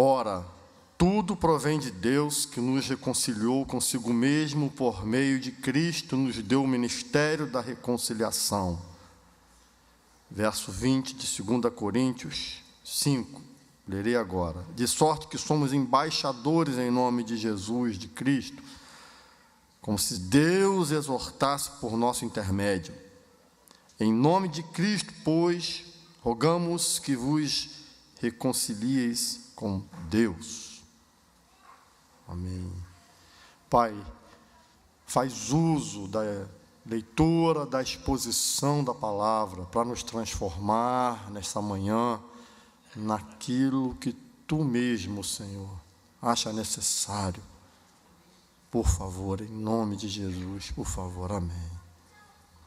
Ora, tudo provém de Deus, que nos reconciliou consigo mesmo por meio de Cristo, nos deu o ministério da reconciliação. Verso 20 de 2 Coríntios 5, lerei agora. De sorte que somos embaixadores em nome de Jesus, de Cristo, como se Deus exortasse por nosso intermédio. Em nome de Cristo, pois, rogamos que vos reconcilieis com Deus. Amém. Pai, faz uso da leitura, da exposição da palavra, para nos transformar nesta manhã naquilo que Tu mesmo, Senhor, acha necessário. Por favor, em nome de Jesus, por favor, amém.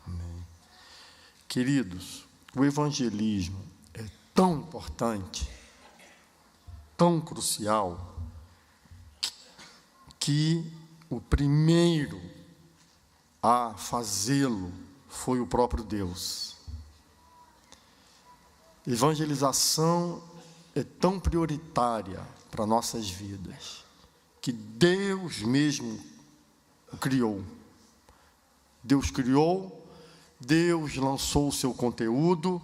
Amém. Queridos, o evangelismo é tão importante, tão crucial, que o primeiro a fazê-lo foi o próprio Deus. Evangelização é tão prioritária para nossas vidas, que Deus mesmo o criou. Deus criou, Deus lançou o seu conteúdo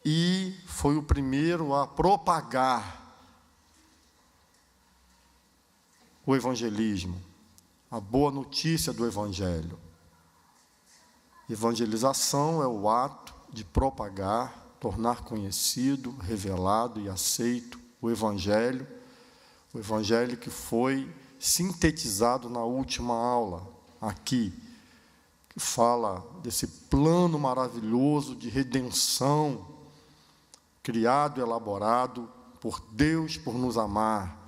e foi o primeiro a propagar o evangelismo, a boa notícia do evangelho. Evangelização é o ato de propagar, tornar conhecido, revelado e aceito o evangelho que foi sintetizado na última aula aqui, que fala desse plano maravilhoso de redenção, criado e elaborado por Deus por nos amar,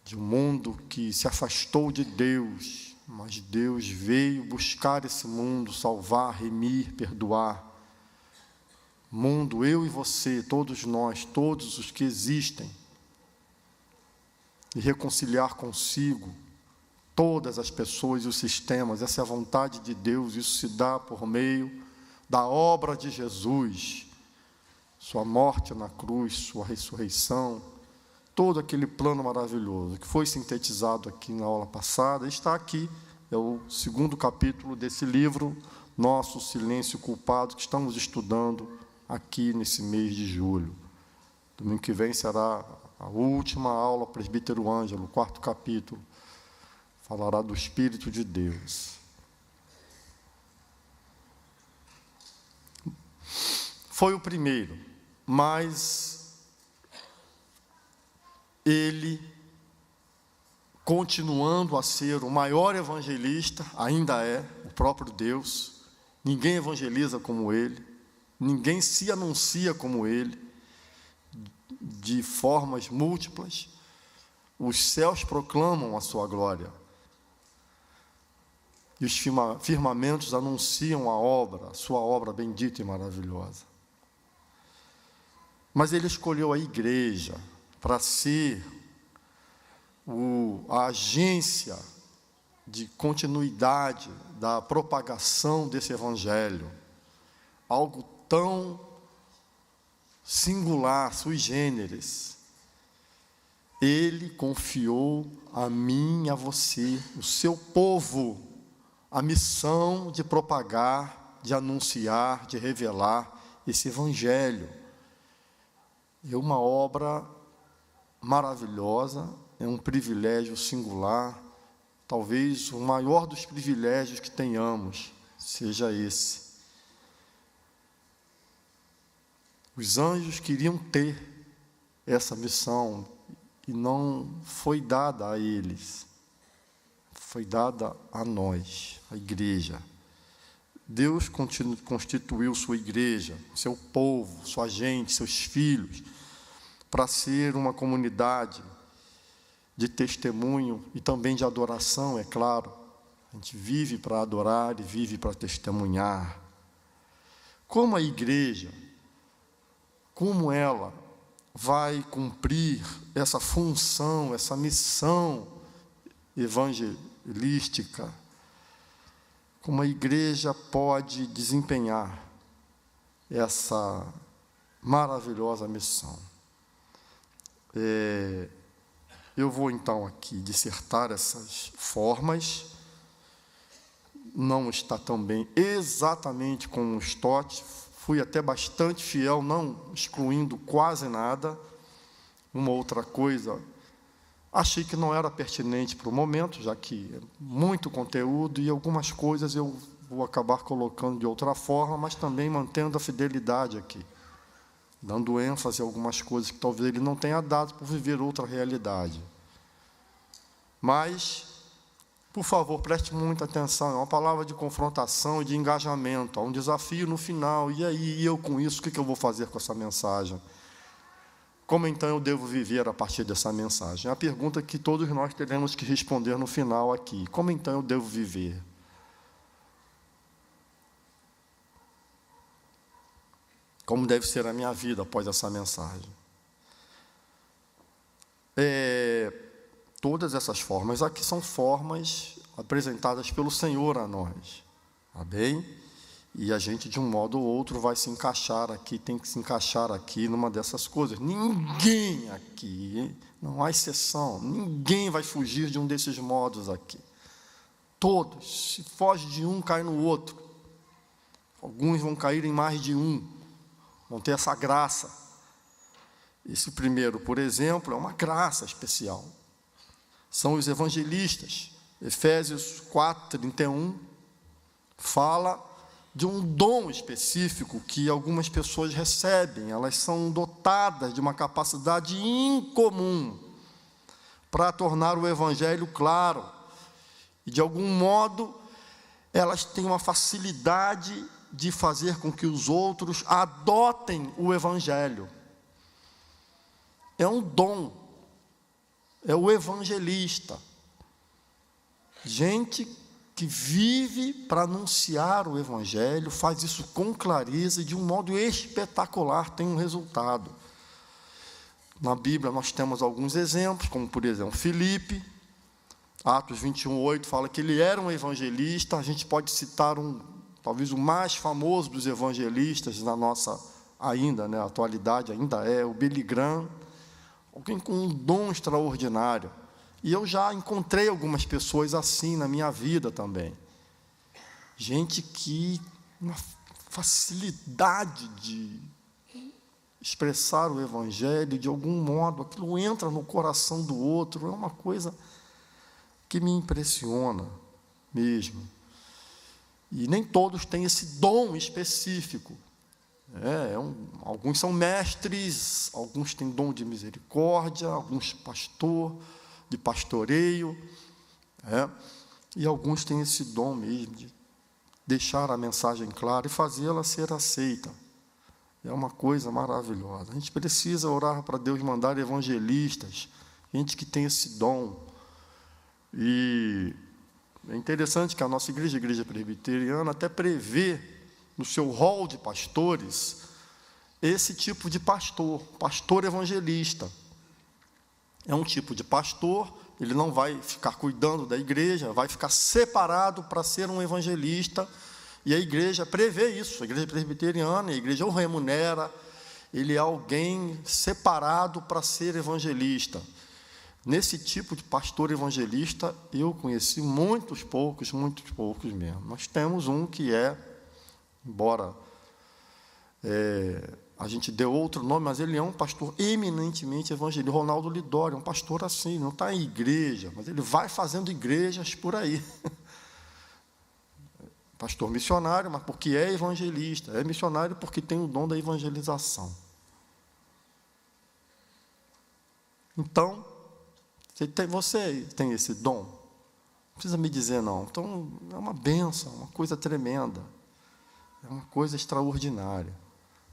de um mundo que se afastou de Deus, mas Deus veio buscar esse mundo, salvar, remir, perdoar. Mundo, eu e você, todos nós, todos os que existem, e reconciliar consigo todas as pessoas e os sistemas. Essa é a vontade de Deus, isso se dá por meio da obra de Jesus, sua morte na cruz, sua ressurreição, todo aquele plano maravilhoso que foi sintetizado aqui na aula passada, está aqui, é o 2º capítulo desse livro, Nosso Silêncio Culpado, que estamos estudando aqui nesse mês de julho. Domingo que vem será a última aula, presbítero Ângelo, 4º capítulo, falará do Espírito de Deus. Foi o primeiro, mas ele, continuando a ser o maior evangelista, ainda é o próprio Deus. Ninguém evangeliza como ele, ninguém se anuncia como ele, de formas múltiplas. Os céus proclamam a sua glória, e os firmamentos anunciam a sua obra bendita e maravilhosa. Mas ele escolheu a igreja para ser a agência de continuidade da propagação desse evangelho, algo tão singular, sui generis. Ele confiou a mim e a você, o seu povo, a missão de propagar, de anunciar, de revelar esse evangelho. É uma obra maravilhosa, é um privilégio singular, talvez o maior dos privilégios que tenhamos seja esse. Os anjos queriam ter essa missão e não foi dada a eles, foi dada a nós, a igreja. Deus constituiu sua igreja, seu povo, sua gente, seus filhos, para ser uma comunidade de testemunho e também de adoração, é claro. A gente vive para adorar e vive para testemunhar. Como a igreja, como ela vai cumprir essa função, essa missão evangelística, como a igreja pode desempenhar essa maravilhosa missão? Eu vou então aqui dissertar essas formas. Não está também exatamente como o Stott, fui até bastante fiel, não excluindo quase nada. Uma outra coisa, achei que não era pertinente para o momento, já que é muito conteúdo, e algumas coisas eu vou acabar colocando de outra forma, mas também mantendo a fidelidade aqui, dando ênfase a algumas coisas que talvez ele não tenha dado por viver outra realidade. Mas, por favor, preste muita atenção, é uma palavra de confrontação e de engajamento, há um desafio no final, e aí, eu com isso, o que eu vou fazer com essa mensagem? Como então eu devo viver a partir dessa mensagem? É a pergunta que todos nós teremos que responder no final aqui. Como então eu devo viver? Como deve ser a minha vida após essa mensagem? Todas essas formas aqui são formas apresentadas pelo Senhor a nós. Tá bem? E a gente, de um modo ou outro, vai se encaixar aqui, tem que se encaixar aqui numa dessas coisas. Ninguém aqui, não há exceção, ninguém vai fugir de um desses modos aqui. Todos, se foge de um, cai no outro. Alguns vão cair em mais de um, vão ter essa graça. Esse primeiro, por exemplo, é uma graça especial. São os evangelistas. Efésios 4:31 fala de um dom específico que algumas pessoas recebem. Elas são dotadas de uma capacidade incomum para tornar o Evangelho claro. E, de algum modo, elas têm uma facilidade de fazer com que os outros adotem o Evangelho. É um dom. É o evangelista. Gente que vive para anunciar o Evangelho, faz isso com clareza e de um modo espetacular, tem um resultado. Na Bíblia nós temos alguns exemplos, como por exemplo Filipe, Atos 21:8 fala que ele era um evangelista. A gente pode citar talvez o mais famoso dos evangelistas na nossa atualidade ainda é o Billy Graham, alguém com um dom extraordinário. E eu já encontrei algumas pessoas assim na minha vida também. Gente que, uma facilidade de expressar o Evangelho, de algum modo, aquilo entra no coração do outro, é uma coisa que me impressiona mesmo. E nem todos têm esse dom específico. Alguns são mestres, alguns têm dom de misericórdia, alguns de pastoreio, e alguns têm esse dom mesmo de deixar a mensagem clara e fazê-la ser aceita. É uma coisa maravilhosa. A gente precisa orar para Deus mandar evangelistas, gente que tem esse dom. E é interessante que a nossa igreja, a Igreja Presbiteriana, até prevê no seu rol de pastores esse tipo de pastor evangelista. É um tipo de pastor, ele não vai ficar cuidando da igreja, vai ficar separado para ser um evangelista, e a igreja prevê isso, a Igreja Presbiteriana, a igreja o remunera, ele é alguém separado para ser evangelista. Nesse tipo de pastor evangelista, eu conheci muitos poucos mesmo. Nós temos um que embora a gente deu outro nome, mas ele é um pastor eminentemente evangelista. Ronaldo Lidório, um pastor assim, não está em igreja, mas ele vai fazendo igrejas por aí. Pastor missionário, mas porque é evangelista. É missionário porque tem o dom da evangelização. Então, você tem esse dom? Não precisa me dizer não. Então, é uma bênção, uma coisa tremenda. É uma coisa extraordinária.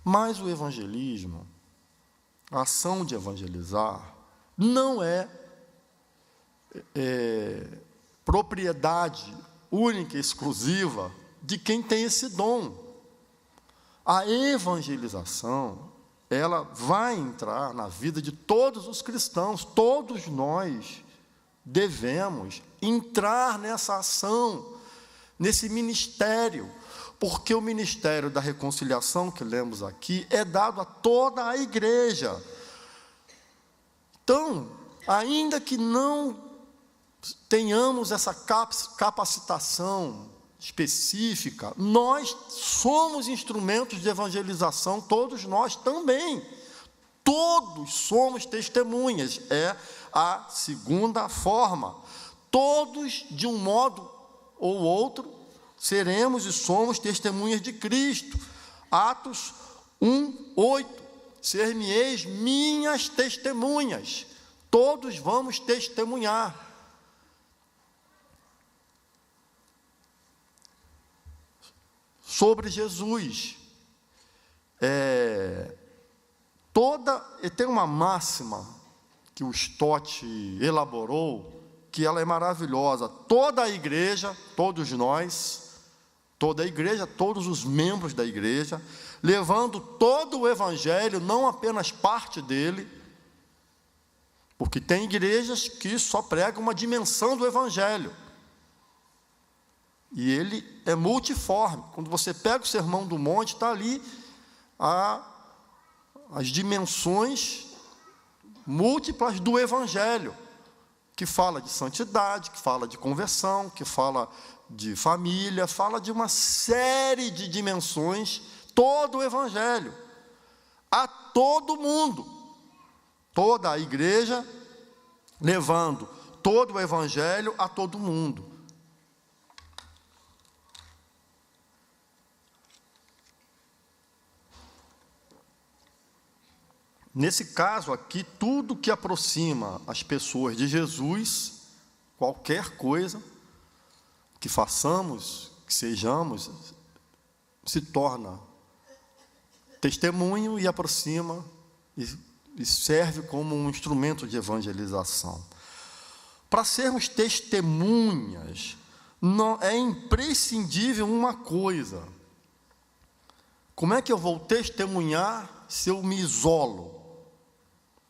Mas o evangelismo, a ação de evangelizar, não é propriedade única e exclusiva de quem tem esse dom. A evangelização, ela vai entrar na vida de todos os cristãos. Todos nós devemos entrar nessa ação, nesse ministério, porque o ministério da reconciliação que lemos aqui é dado a toda a igreja. Então, ainda que não tenhamos essa capacitação específica, nós somos instrumentos de evangelização, todos nós também. Todos somos testemunhas, é a segunda forma. Todos, de um modo ou outro, seremos e somos testemunhas de Cristo. Atos 1:8, ser-me-eis minhas testemunhas. Todos vamos testemunhar. Sobre Jesus. Tem uma máxima que o Stott elaborou, que ela é maravilhosa. Toda a igreja, todos nós, toda a igreja, todos os membros da igreja, levando todo o evangelho, não apenas parte dele, porque tem igrejas que só pregam uma dimensão do evangelho. E ele é multiforme. Quando você pega o Sermão do Monte, está ali as dimensões múltiplas do evangelho, que fala de santidade, que fala de conversão, que fala de família, fala de uma série de dimensões, todo o evangelho, a todo mundo, toda a igreja, levando todo o evangelho a todo mundo. Nesse caso aqui, tudo que aproxima as pessoas de Jesus, qualquer coisa que façamos, que sejamos, se torna testemunho e aproxima e serve como um instrumento de evangelização. Para sermos testemunhas, não é imprescindível uma coisa. Como é que eu vou testemunhar se eu me isolo?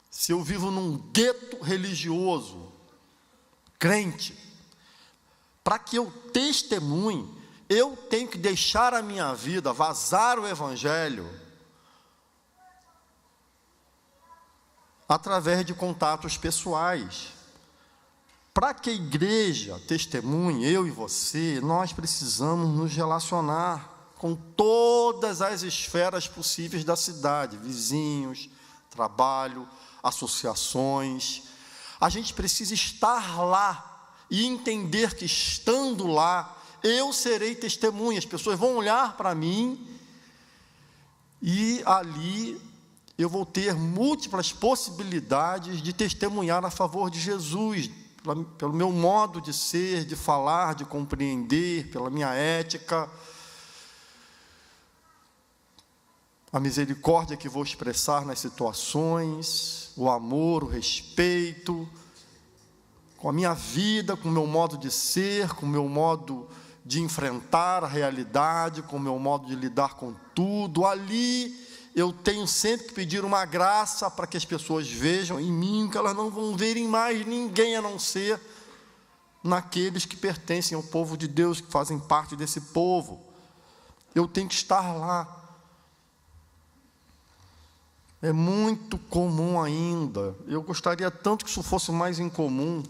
Se eu vivo num gueto religioso, crente? Para que eu testemunhe, eu tenho que deixar a minha vida, vazar o evangelho, através de contatos pessoais. Para que a igreja testemunhe, eu e você, nós precisamos nos relacionar com todas as esferas possíveis da cidade, vizinhos, trabalho, associações. A gente precisa estar lá e entender que, estando lá, eu serei testemunha. As pessoas vão olhar para mim e ali eu vou ter múltiplas possibilidades de testemunhar a favor de Jesus, pelo meu modo de ser, de falar, de compreender, pela minha ética, a misericórdia que vou expressar nas situações, o amor, o respeito, com a minha vida, com o meu modo de ser, com o meu modo de enfrentar a realidade, com o meu modo de lidar com tudo. Ali eu tenho sempre que pedir uma graça para que as pessoas vejam em mim, que elas não vão ver em mais ninguém a não ser naqueles que pertencem ao povo de Deus, que fazem parte desse povo. Eu tenho que estar lá. É muito comum ainda. Eu gostaria tanto que isso fosse mais incomum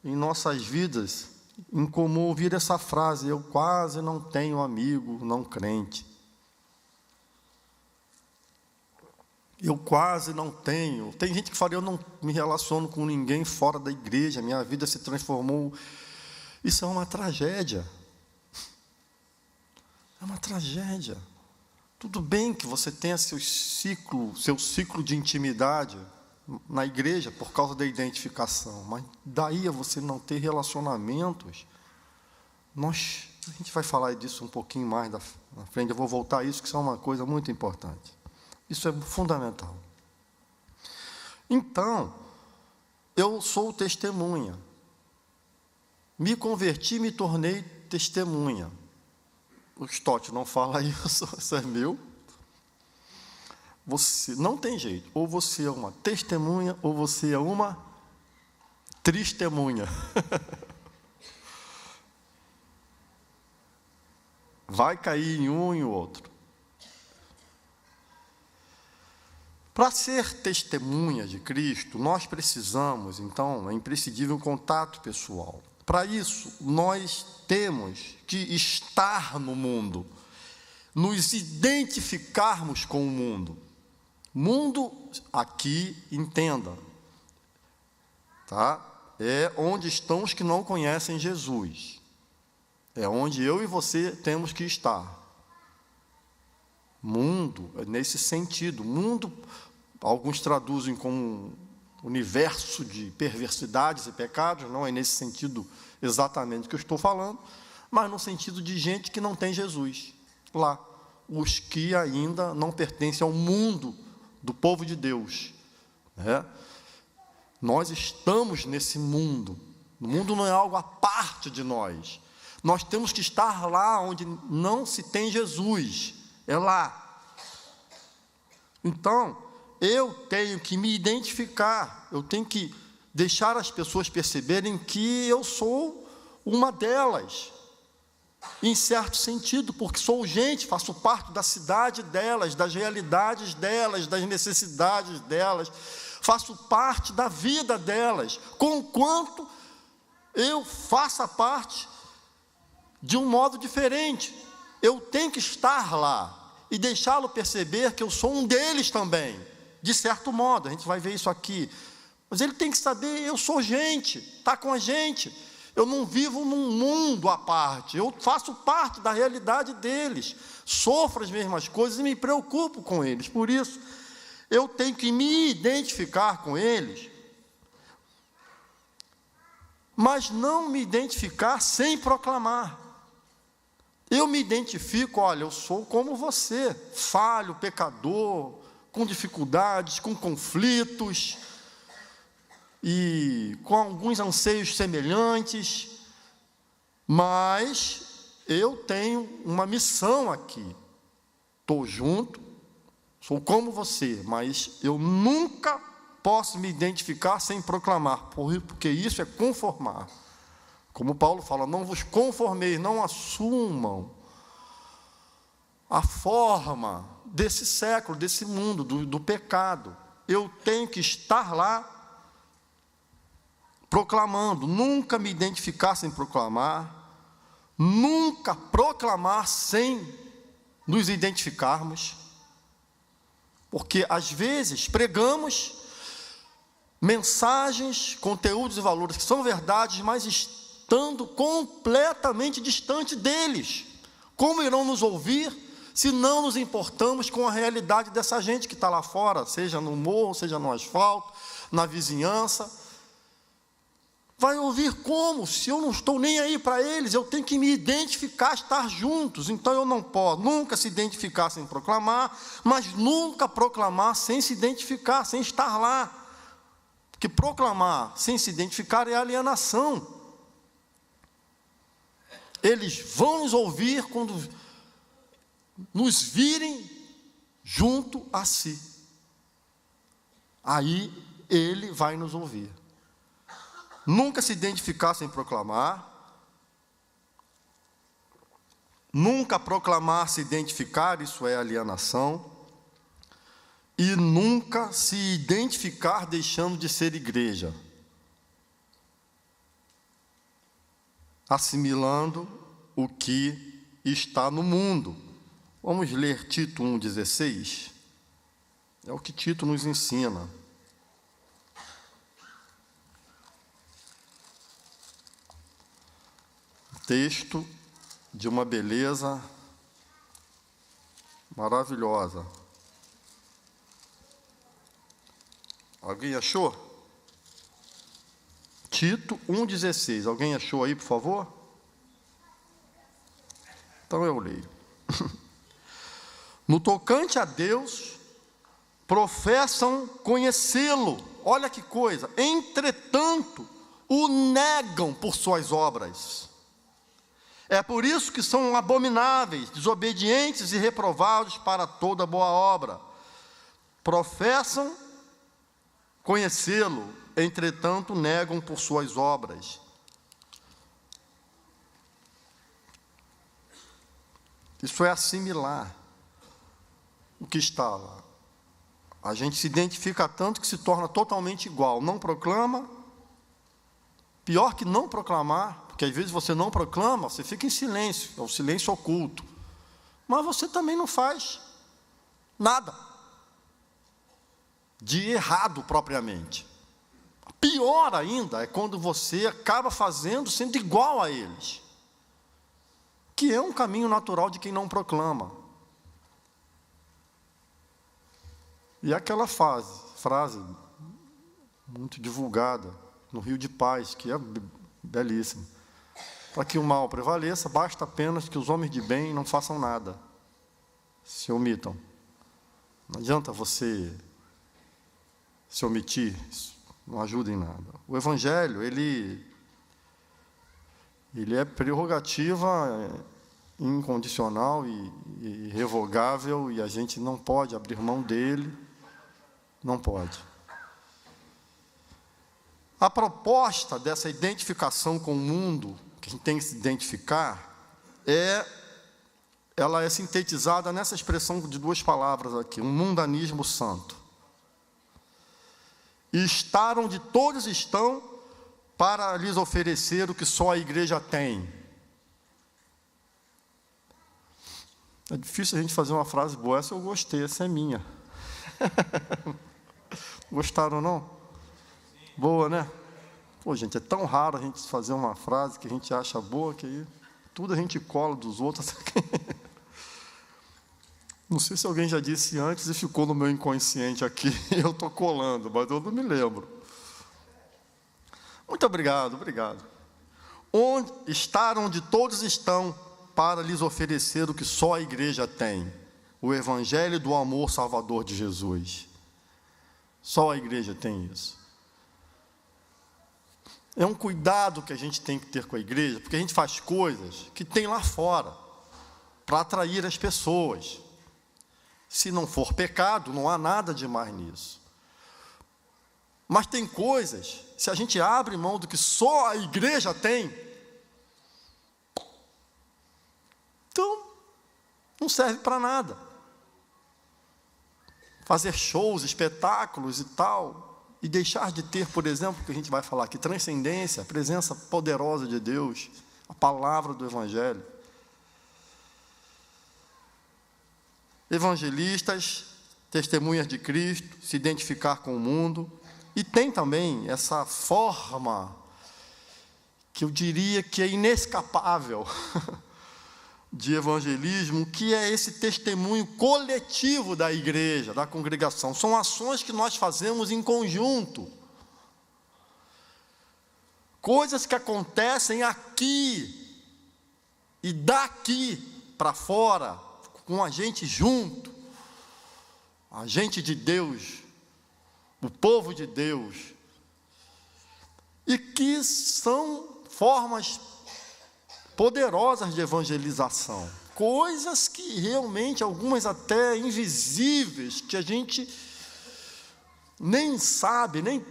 em nossas vidas. Incomum ouvir essa frase: eu quase não tenho amigo não crente. Eu quase não tenho. Tem gente que fala: eu não me relaciono com ninguém fora da igreja, minha vida se transformou. Isso é uma tragédia. É uma tragédia. Tudo bem que você tenha seu ciclo de intimidade na igreja por causa da identificação, mas daí a você não ter relacionamentos. A gente vai falar disso um pouquinho mais na frente, eu vou voltar a isso, que isso é uma coisa muito importante. Isso é fundamental. Então, eu sou testemunha. Me converti, me tornei testemunha. O Stott não fala isso, isso é meu. Você não tem jeito. Ou você é uma testemunha, ou você é uma tristemunha. Vai cair em um e o outro. Para ser testemunha de Cristo, nós precisamos, então, é imprescindível um contato pessoal. Para isso, nós temos que estar no mundo, nos identificarmos com o mundo. Mundo, aqui, entenda, tá? É onde estão os que não conhecem Jesus. É onde eu e você temos que estar. Mundo, nesse sentido, mundo, alguns traduzem como universo de perversidades e pecados, não é nesse sentido exatamente que eu estou falando, mas no sentido de gente que não tem Jesus lá, os que ainda não pertencem ao mundo do povo de Deus, né? Nós estamos nesse mundo, o mundo não é algo à parte de nós, nós temos que estar lá onde não se tem Jesus, é lá. Então, eu tenho que me identificar, eu tenho que deixar as pessoas perceberem que eu sou uma delas, em certo sentido, porque sou gente, faço parte da cidade delas, das realidades delas, das necessidades delas, faço parte da vida delas, conquanto eu faça parte de um modo diferente. Eu tenho que estar lá e deixá-lo perceber que eu sou um deles também, de certo modo, a gente vai ver isso aqui. Mas ele tem que saber, eu sou gente, está com a gente. Eu não vivo num mundo à parte, eu faço parte da realidade deles, sofro as mesmas coisas e me preocupo com eles. Por isso, eu tenho que me identificar com eles, mas não me identificar sem proclamar. Eu me identifico, olha, eu sou como você, falho, pecador, com dificuldades, com conflitos, e com alguns anseios semelhantes, mas eu tenho uma missão aqui. Estou junto, sou como você, mas eu nunca posso me identificar sem proclamar, porque isso é conformar. Como Paulo fala, não vos conformeis, não assumam a forma desse século, desse mundo, do pecado. Eu tenho que estar lá proclamando, nunca me identificar sem proclamar, nunca proclamar sem nos identificarmos, porque às vezes pregamos mensagens, conteúdos e valores que são verdades, mas estando completamente distante deles. Como irão nos ouvir se não nos importamos com a realidade dessa gente que está lá fora, seja no morro, seja no asfalto, na vizinhança? Vai ouvir como? Se eu não estou nem aí para eles, eu tenho que me identificar, estar juntos. Então eu não posso nunca se identificar sem proclamar, mas nunca proclamar sem se identificar, sem estar lá. Porque proclamar sem se identificar é alienação. Eles vão nos ouvir quando nos virem junto a si. Aí ele vai nos ouvir. Nunca se identificar sem proclamar, nunca proclamar se identificar, isso é alienação, e nunca se identificar deixando de ser igreja, assimilando o que está no mundo. Vamos ler Tito 1,16, é o que Tito nos ensina. Texto de uma beleza maravilhosa. Alguém achou? Tito 1,16. Alguém achou aí, por favor? Então eu leio. No tocante a Deus, professam conhecê-lo. Olha que coisa. Entretanto, o negam por suas obras. É por isso que são abomináveis, desobedientes e reprovados para toda boa obra. Professam conhecê-lo, entretanto negam por suas obras. Isso é assimilar o que está lá. A gente se identifica tanto que se torna totalmente igual. Não proclama, pior que não proclamar, porque às vezes você não proclama, você fica em silêncio, é o silêncio oculto. Mas você também não faz nada de errado propriamente. Pior ainda é quando você acaba fazendo, sendo igual a eles, que é um caminho natural de quem não proclama. E aquela frase muito divulgada no Rio de Paz, que é belíssima: para que o mal prevaleça, basta apenas que os homens de bem não façam nada, se omitam. Não adianta você se omitir, isso não ajuda em nada. O Evangelho, ele é prerrogativa incondicional e irrevogável, e a gente não pode abrir mão dele, não pode. A proposta dessa identificação com o mundo, que a gente tem que se identificar, ela é sintetizada nessa expressão de duas palavras aqui: um mundanismo santo. E estar onde todos estão para lhes oferecer o que só a igreja tem. É difícil a gente fazer uma frase boa. Essa eu gostei, essa é minha. Gostaram, não? Boa, né? Pô, gente, é tão raro a gente fazer uma frase que a gente acha boa, que aí tudo a gente cola dos outros. Não sei se alguém já disse antes e ficou no meu inconsciente aqui, eu estou colando, mas eu não me lembro. Muito obrigado, obrigado. Estar onde todos estão para lhes oferecer o que só a igreja tem: o Evangelho do amor salvador de Jesus. Só a igreja tem isso. É um cuidado que a gente tem que ter com a igreja, porque a gente faz coisas que tem lá fora, para atrair as pessoas. Se não for pecado, não há nada de mais nisso. Mas tem coisas, se a gente abre mão do que só a igreja tem, então não serve para nada. Fazer shows, espetáculos e tal, e deixar de ter, por exemplo, que a gente vai falar aqui, transcendência, a presença poderosa de Deus, a palavra do Evangelho. Evangelistas, testemunhas de Cristo, se identificar com o mundo. E tem também essa forma, que eu diria que é inescapável, de evangelismo, que é esse testemunho coletivo da igreja, da congregação. São ações que nós fazemos em conjunto. Coisas que acontecem aqui e daqui para fora, com a gente junto, a gente de Deus, o povo de Deus, e que são formas poderosas de evangelização, coisas que realmente, algumas até invisíveis, que a gente nem sabe, nem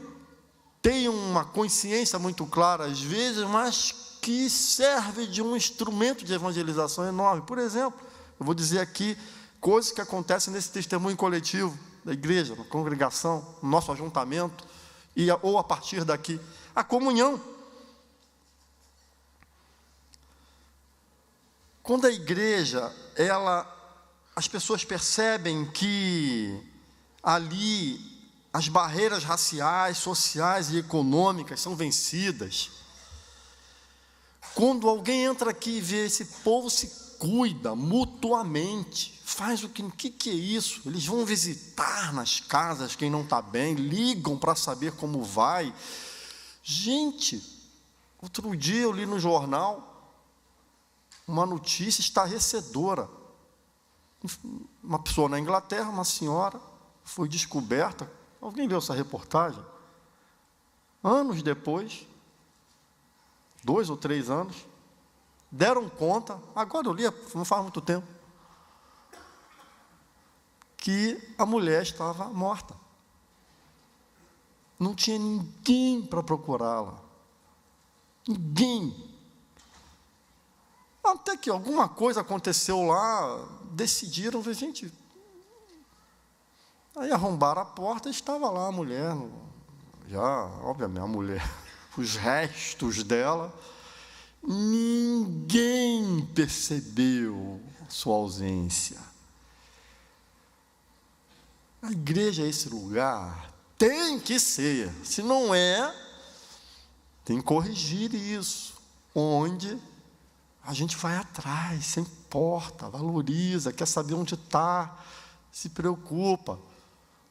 tem uma consciência muito clara às vezes, mas que serve de um instrumento de evangelização enorme. Por exemplo, eu vou dizer aqui coisas que acontecem nesse testemunho coletivo da igreja, na congregação, no nosso ajuntamento, ou a partir daqui. A comunhão. Quando a igreja, as pessoas percebem que ali as barreiras raciais, sociais e econômicas são vencidas. Quando alguém entra aqui e vê esse povo se cuida mutuamente, faz o que é isso? Eles vão visitar nas casas quem não está bem, ligam para saber como vai. Gente, outro dia eu li no jornal uma notícia estarrecedora. Uma pessoa na Inglaterra, uma senhora, foi descoberta. Alguém leu essa reportagem? Anos depois, 2 ou 3 anos, deram conta, agora eu li, não faz muito tempo, que a mulher estava morta. Não tinha ninguém para procurá-la. Ninguém. Até que alguma coisa aconteceu lá, decidiram, gente, Aí arrombaram a porta e estava lá a mulher, já, obviamente, a mulher, os restos dela. Ninguém percebeu sua ausência. A igreja é esse lugar, tem que ser. Se não é, tem que corrigir isso. Onde a gente vai atrás, se importa, valoriza, quer saber onde está, se preocupa.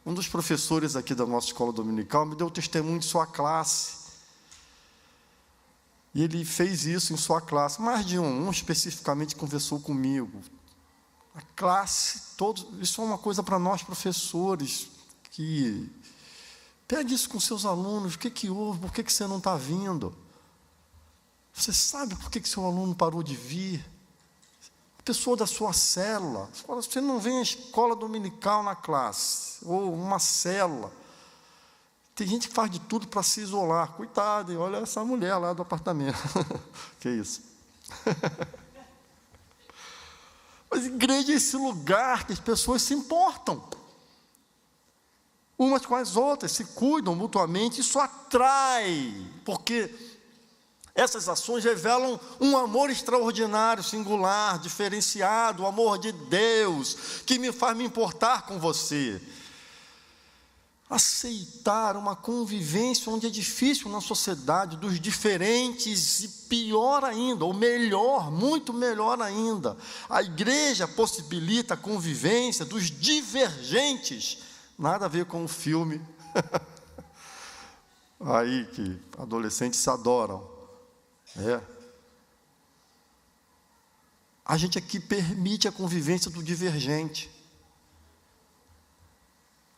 Um dos professores aqui da nossa escola dominical me deu testemunho de sua classe. E ele fez isso em sua classe. Mais de um especificamente conversou comigo. A classe, todos, isso é uma coisa para nós professores, que pegue isso com seus alunos, o que houve, por que você não está vindo? Você sabe por que seu aluno parou de vir? Pessoa da sua célula, você não vem à escola dominical na classe, ou uma célula. Tem gente que faz de tudo para se isolar. Coitado, e olha essa mulher lá do apartamento. Que isso? Mas igreja é esse lugar que as pessoas se importam. Umas com as outras, se cuidam mutuamente. Isso atrai, porque essas ações revelam um amor extraordinário, singular, diferenciado, o amor de Deus, que me faz me importar com você. Aceitar uma convivência onde é difícil na sociedade, dos diferentes, e pior ainda, ou melhor, muito melhor ainda, a igreja possibilita a convivência dos divergentes. Nada a ver com o filme aí que adolescentes se adoram. A gente aqui permite a convivência do divergente.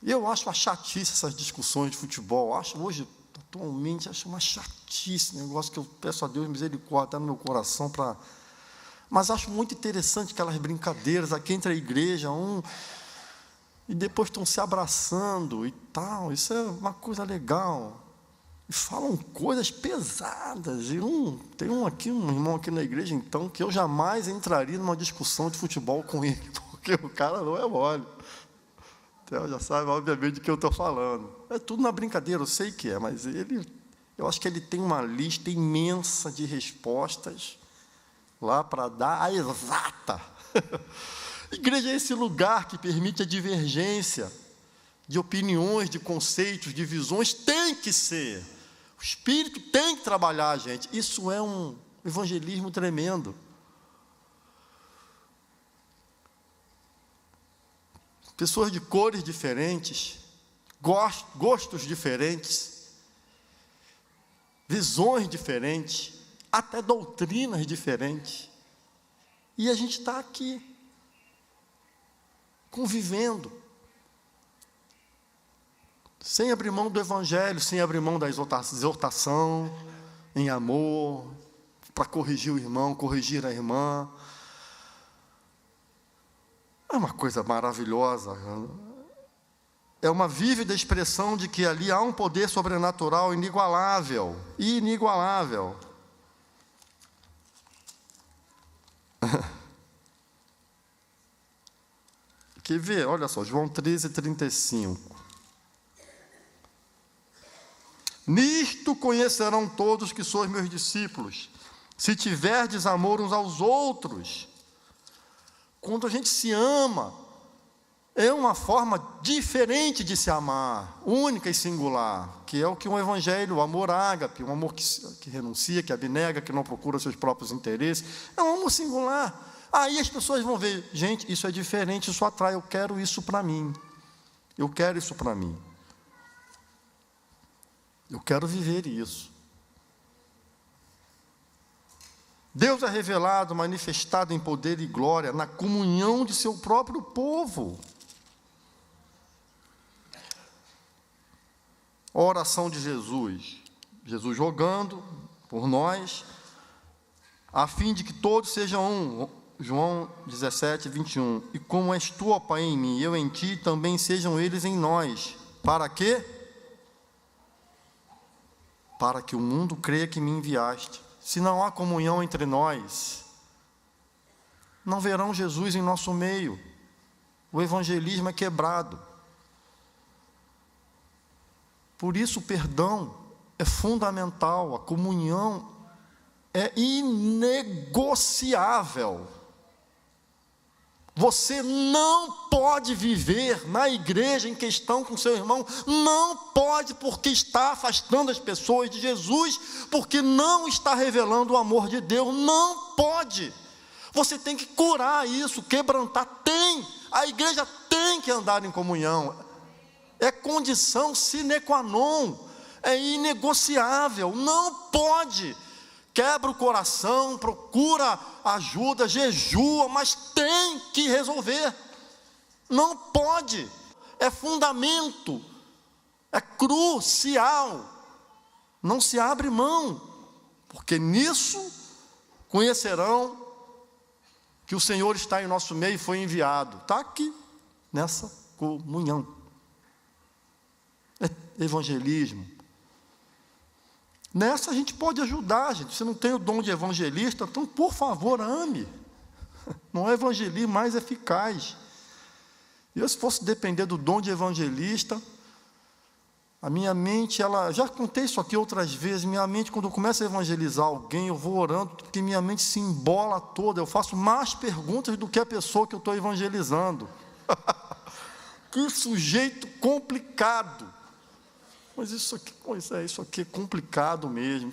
E eu acho uma chatice essas discussões de futebol. Hoje, atualmente, acho uma chatice, negócio que eu peço a Deus misericórdia, está no meu coração para. Mas acho muito interessante aquelas brincadeiras aqui entre a igreja, e depois estão se abraçando e tal. Isso é uma coisa legal. E falam coisas pesadas. E tem um irmão aqui na igreja, então, que eu jamais entraria numa discussão de futebol com ele, porque o cara não é mole. Então, já sabe, obviamente, do que eu estou falando. É tudo na brincadeira, eu sei que é, mas eu acho que ele tem uma lista imensa de respostas lá para dar a exata. Igreja é esse lugar que permite a divergência de opiniões, de conceitos, de visões. Tem que ser. O Espírito tem que trabalhar, gente. Isso é um evangelismo tremendo. Pessoas de cores diferentes, gostos diferentes, visões diferentes, até doutrinas diferentes. E a gente está aqui, convivendo, sem abrir mão do Evangelho, sem abrir mão da exortação, em amor, para corrigir o irmão, corrigir a irmã. É uma coisa maravilhosa. É uma vívida expressão de que ali há um poder sobrenatural inigualável. Inigualável. Quer ver? Olha só, João 13:35. Nisto conhecerão todos que sois meus discípulos, se tiverdes amor uns aos outros. Quando a gente se ama, é uma forma diferente de se amar, única e singular, que é o que um evangelho, o amor ágape, um amor que renuncia, que abnega, que não procura seus próprios interesses, é um amor singular. Aí as pessoas vão ver, gente, isso é diferente, isso atrai, eu quero isso para mim, eu quero isso para mim, eu quero viver isso. Deus é revelado, manifestado em poder e glória, na comunhão de seu próprio povo. A oração de Jesus, Jesus rogando por nós, a fim de que todos sejam um, João 17:21, e como és tu, ó Pai, em mim, e eu em ti, também sejam eles em nós. Para quê? Para que o mundo creia que me enviaste. Se não há comunhão entre nós, não verão Jesus em nosso meio. O evangelismo é quebrado. Por isso o perdão é fundamental, a comunhão é inegociável. Você não pode viver na igreja em questão com seu irmão, não pode, porque está afastando as pessoas de Jesus, porque não está revelando o amor de Deus, não pode. Você tem que curar isso, quebrantar, a igreja tem que andar em comunhão, é condição sine qua non, é inegociável, não pode. Quebra o coração, procura ajuda, jejua, mas tem que resolver. Não pode. É fundamento. É crucial. Não se abre mão. Porque nisso conhecerão que o Senhor está em nosso meio e foi enviado. Está aqui, nessa comunhão. É evangelismo. Nessa a gente pode ajudar, gente. Você não tem o dom de evangelista, então, por favor, ame. Não é evangelismo mais eficaz. Eu, se fosse depender do dom de evangelista, a minha mente, já contei isso aqui outras vezes, minha mente, quando eu começo a evangelizar alguém, eu vou orando, porque minha mente se embola toda, eu faço mais perguntas do que a pessoa que eu estou evangelizando. Que sujeito complicado. Mas isso aqui é complicado mesmo.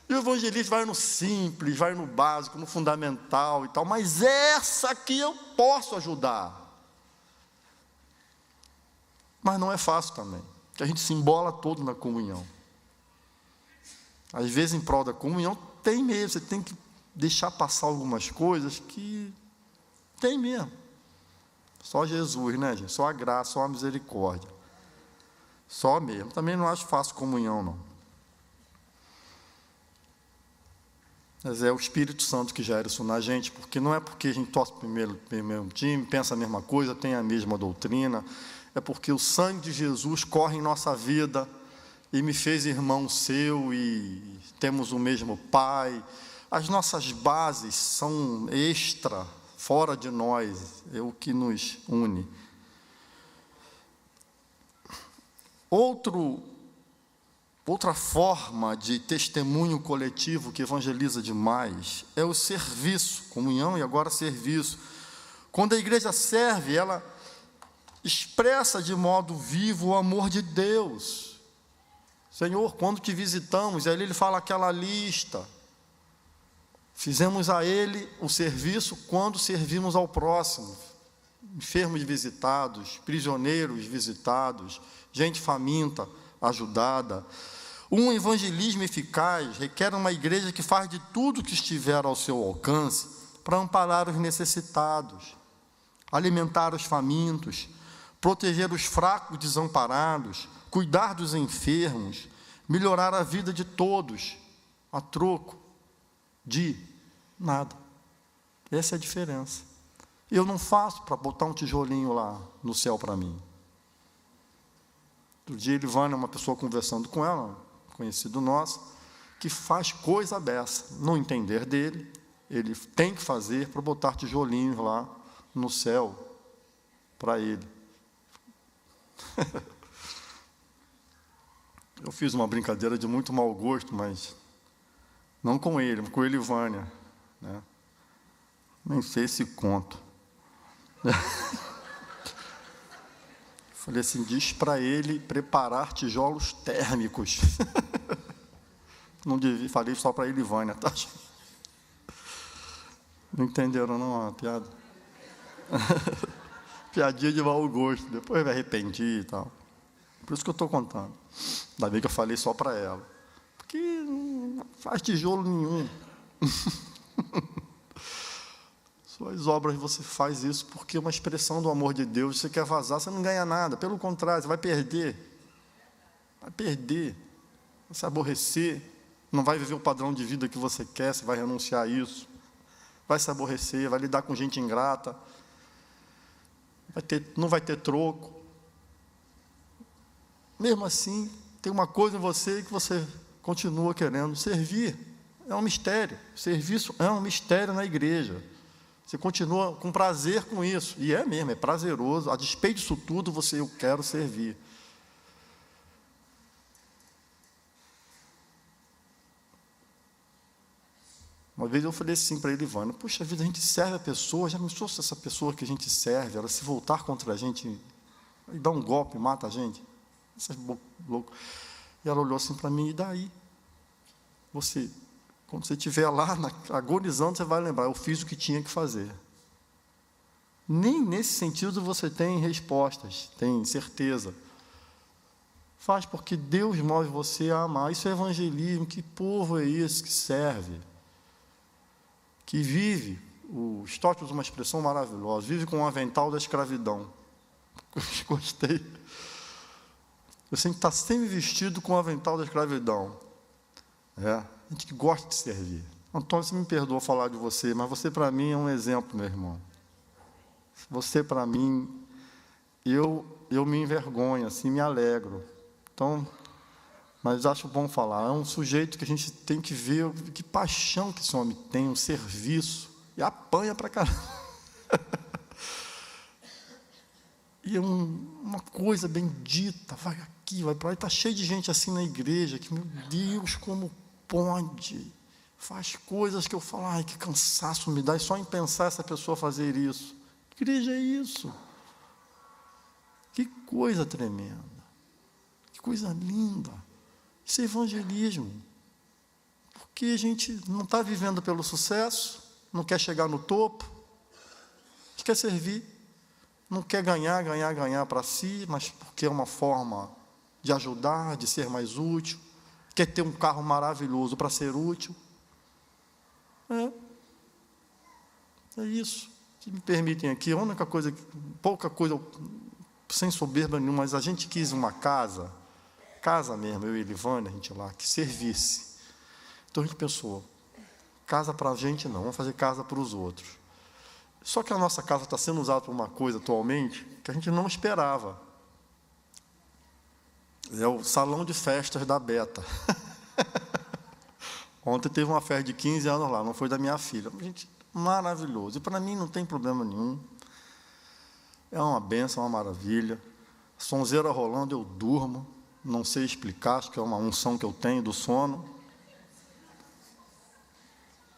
E o evangelista vai no simples, vai no básico, no fundamental e tal, mas essa aqui eu posso ajudar. Mas não é fácil também, porque a gente se embola todo na comunhão. Às vezes, em prol da comunhão, tem mesmo, você tem que deixar passar algumas coisas que tem mesmo. Só Jesus, né, gente? Só a graça, só a misericórdia. Só mesmo. Também não acho fácil comunhão, não. Mas é o Espírito Santo que gera isso na gente, porque não é porque a gente torce para o mesmo time, pensa a mesma coisa, tem a mesma doutrina, é porque o sangue de Jesus corre em nossa vida e me fez irmão seu e temos o mesmo Pai. As nossas bases são fora de nós, é o que nos une. Outra forma de testemunho coletivo que evangeliza demais é o serviço, comunhão e agora serviço. Quando a igreja serve, ela expressa de modo vivo o amor de Deus. Senhor, quando te visitamos, aí ele fala aquela lista. Fizemos a Ele o serviço quando servimos ao próximo. Enfermos visitados, prisioneiros visitados, gente faminta, ajudada. Um evangelismo eficaz requer uma igreja que faz de tudo que estiver ao seu alcance para amparar os necessitados, alimentar os famintos, proteger os fracos desamparados, cuidar dos enfermos, melhorar a vida de todos, a troco de nada. Essa é a diferença. Eu não faço para botar um tijolinho lá no céu para mim. Outro dia, Elivânia, uma pessoa conversando com ela, um conhecido nosso, que faz coisa dessa, no entender dele, ele tem que fazer para botar tijolinhos lá no céu para ele. Eu fiz uma brincadeira de muito mau gosto, mas não com ele, com Elivânia, né? Nem sei se conto. Falei assim, diz para ele preparar tijolos térmicos. Não devia, falei só para Elivânia, tá? Não entenderam não a piada? Piadinha de mau gosto, depois me arrependi e tal. Por isso que eu estou contando. Ainda bem que eu falei só para ela. Porque não faz tijolo nenhum. Suas obras você faz isso porque é uma expressão do amor de Deus. Você quer vazar, você não ganha nada. Pelo contrário, você vai perder. Vai perder. Vai se aborrecer. Não vai viver o padrão de vida que você quer, você vai renunciar a isso. Vai se aborrecer, vai lidar com gente ingrata. Não vai ter troco. Mesmo assim, tem uma coisa em você que você continua querendo servir. É um mistério. Serviço é um mistério na igreja. Você continua com prazer com isso. E é mesmo, é prazeroso. A despeito disso tudo, eu quero servir. Uma vez eu falei assim para ele, Ivana, puxa vida, a gente serve a pessoa, já pensou se essa pessoa que a gente serve, ela se voltar contra a gente e dá um golpe, mata a gente? Louco. E ela olhou assim para mim, e daí? Quando você estiver lá, agonizando, você vai lembrar, eu fiz o que tinha que fazer. Nem nesse sentido você tem respostas, tem certeza. Faz porque Deus move você a amar. Isso é evangelismo. Que povo é esse que serve? Que vive, o Stott usa uma expressão maravilhosa, vive com o avental da escravidão. Gostei. Você tem que estar sempre vestido com o avental da escravidão. A gente que gosta de servir. Antônio, você me perdoa falar de você, mas você para mim é um exemplo, meu irmão. Você para mim, eu me envergonho, assim, me alegro. Então, mas acho bom falar, é um sujeito que a gente tem que ver que paixão que esse homem tem, um serviço, e apanha para caramba. E é uma coisa bendita, vai aqui, vai para lá, está cheio de gente assim na igreja, que, meu Deus, como pode? Faz coisas que eu falo, ai, que cansaço me dá, e só em pensar essa pessoa fazer isso. Que igreja é isso? Que coisa tremenda, que coisa linda. Isso é evangelismo. Porque a gente não está vivendo pelo sucesso, não quer chegar no topo, a gente quer servir, não quer ganhar para si, mas porque é uma forma de ajudar, de ser mais útil, quer ter um carro maravilhoso para ser útil. É isso. Se me permitem aqui, a única coisa, pouca coisa, sem soberba nenhuma, mas a gente quis uma casa mesmo, eu e Elivânia, a gente lá, que servisse. Então a gente pensou, casa para a gente não, vamos fazer casa para os outros. Só que a nossa casa está sendo usada por uma coisa atualmente que a gente não esperava. É o salão de festas da Beta. Ontem teve uma festa de 15 anos lá, não foi da minha filha. Gente, maravilhoso. E para mim não tem problema nenhum. É uma benção, uma maravilha. Sonzeira rolando, eu durmo. Não sei explicar, acho que é uma unção que eu tenho do sono.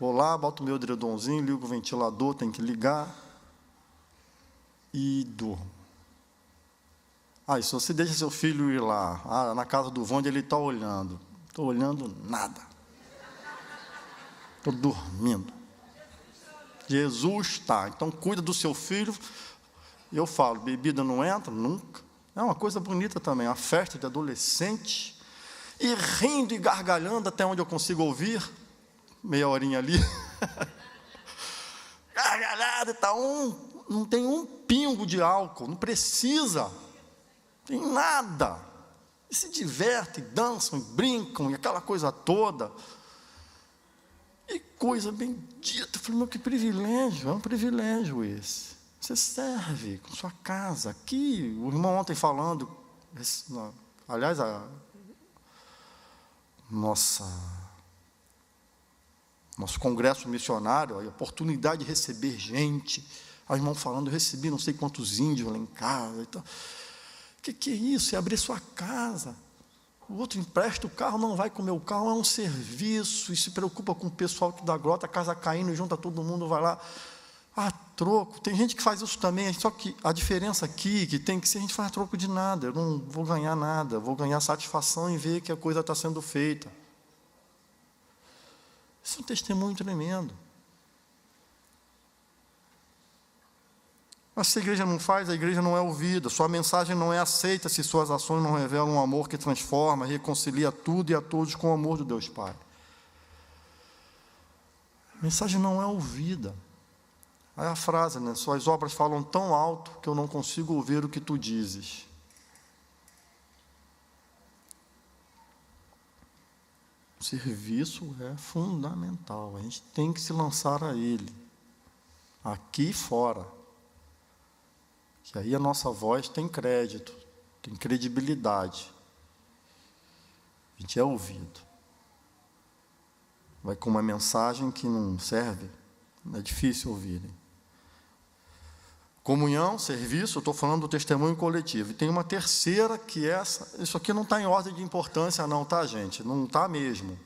Vou lá, boto o meu edredomzinho, ligo o ventilador, tem que ligar. E durmo. E se você deixa seu filho ir lá, na casa do Vonde, ele está olhando. Não estou olhando nada. Estou dormindo. Jesus está. Então, cuida do seu filho. Eu falo, bebida não entra? Nunca. É uma coisa bonita também, uma festa de adolescente. E rindo e gargalhando até onde eu consigo ouvir. Meia horinha ali. Gargalhada, não tem um pingo de álcool, não precisa. Tem nada. E se divertem, dançam, brincam, e aquela coisa toda. E coisa bendita. Eu falei, meu, que privilégio, é um privilégio esse. Você serve com sua casa. Aqui, o irmão ontem falando, aliás, nosso congresso missionário, a oportunidade de receber gente. O irmão falando, eu recebi não sei quantos índios lá em casa. Então, o que é isso? É abrir sua casa. O outro empresta o carro, não vai comer o carro, é um serviço, e se preocupa com o pessoal que dá glória, a casa caindo, junta todo mundo, vai lá. Troco. Tem gente que faz isso também, só que a diferença aqui, que tem que ser, a gente faz troco de nada, eu não vou ganhar nada, vou ganhar satisfação em ver que a coisa está sendo feita. Isso é um testemunho tremendo. Mas se a igreja não faz, a igreja não é ouvida, sua mensagem não é aceita se suas ações não revelam um amor que transforma, reconcilia tudo e a todos com o amor de Deus Pai. A mensagem não é ouvida. Aí a frase, né? Suas obras falam tão alto que eu não consigo ouvir o que tu dizes. O serviço é fundamental, a gente tem que se lançar a ele, aqui e fora. Que aí a nossa voz tem crédito, tem credibilidade. A gente é ouvido. Vai com uma mensagem que não serve, é difícil ouvirem. Comunhão, serviço, eu estou falando do testemunho coletivo. E tem uma terceira que isso aqui não está em ordem de importância não, tá, gente? Não está mesmo.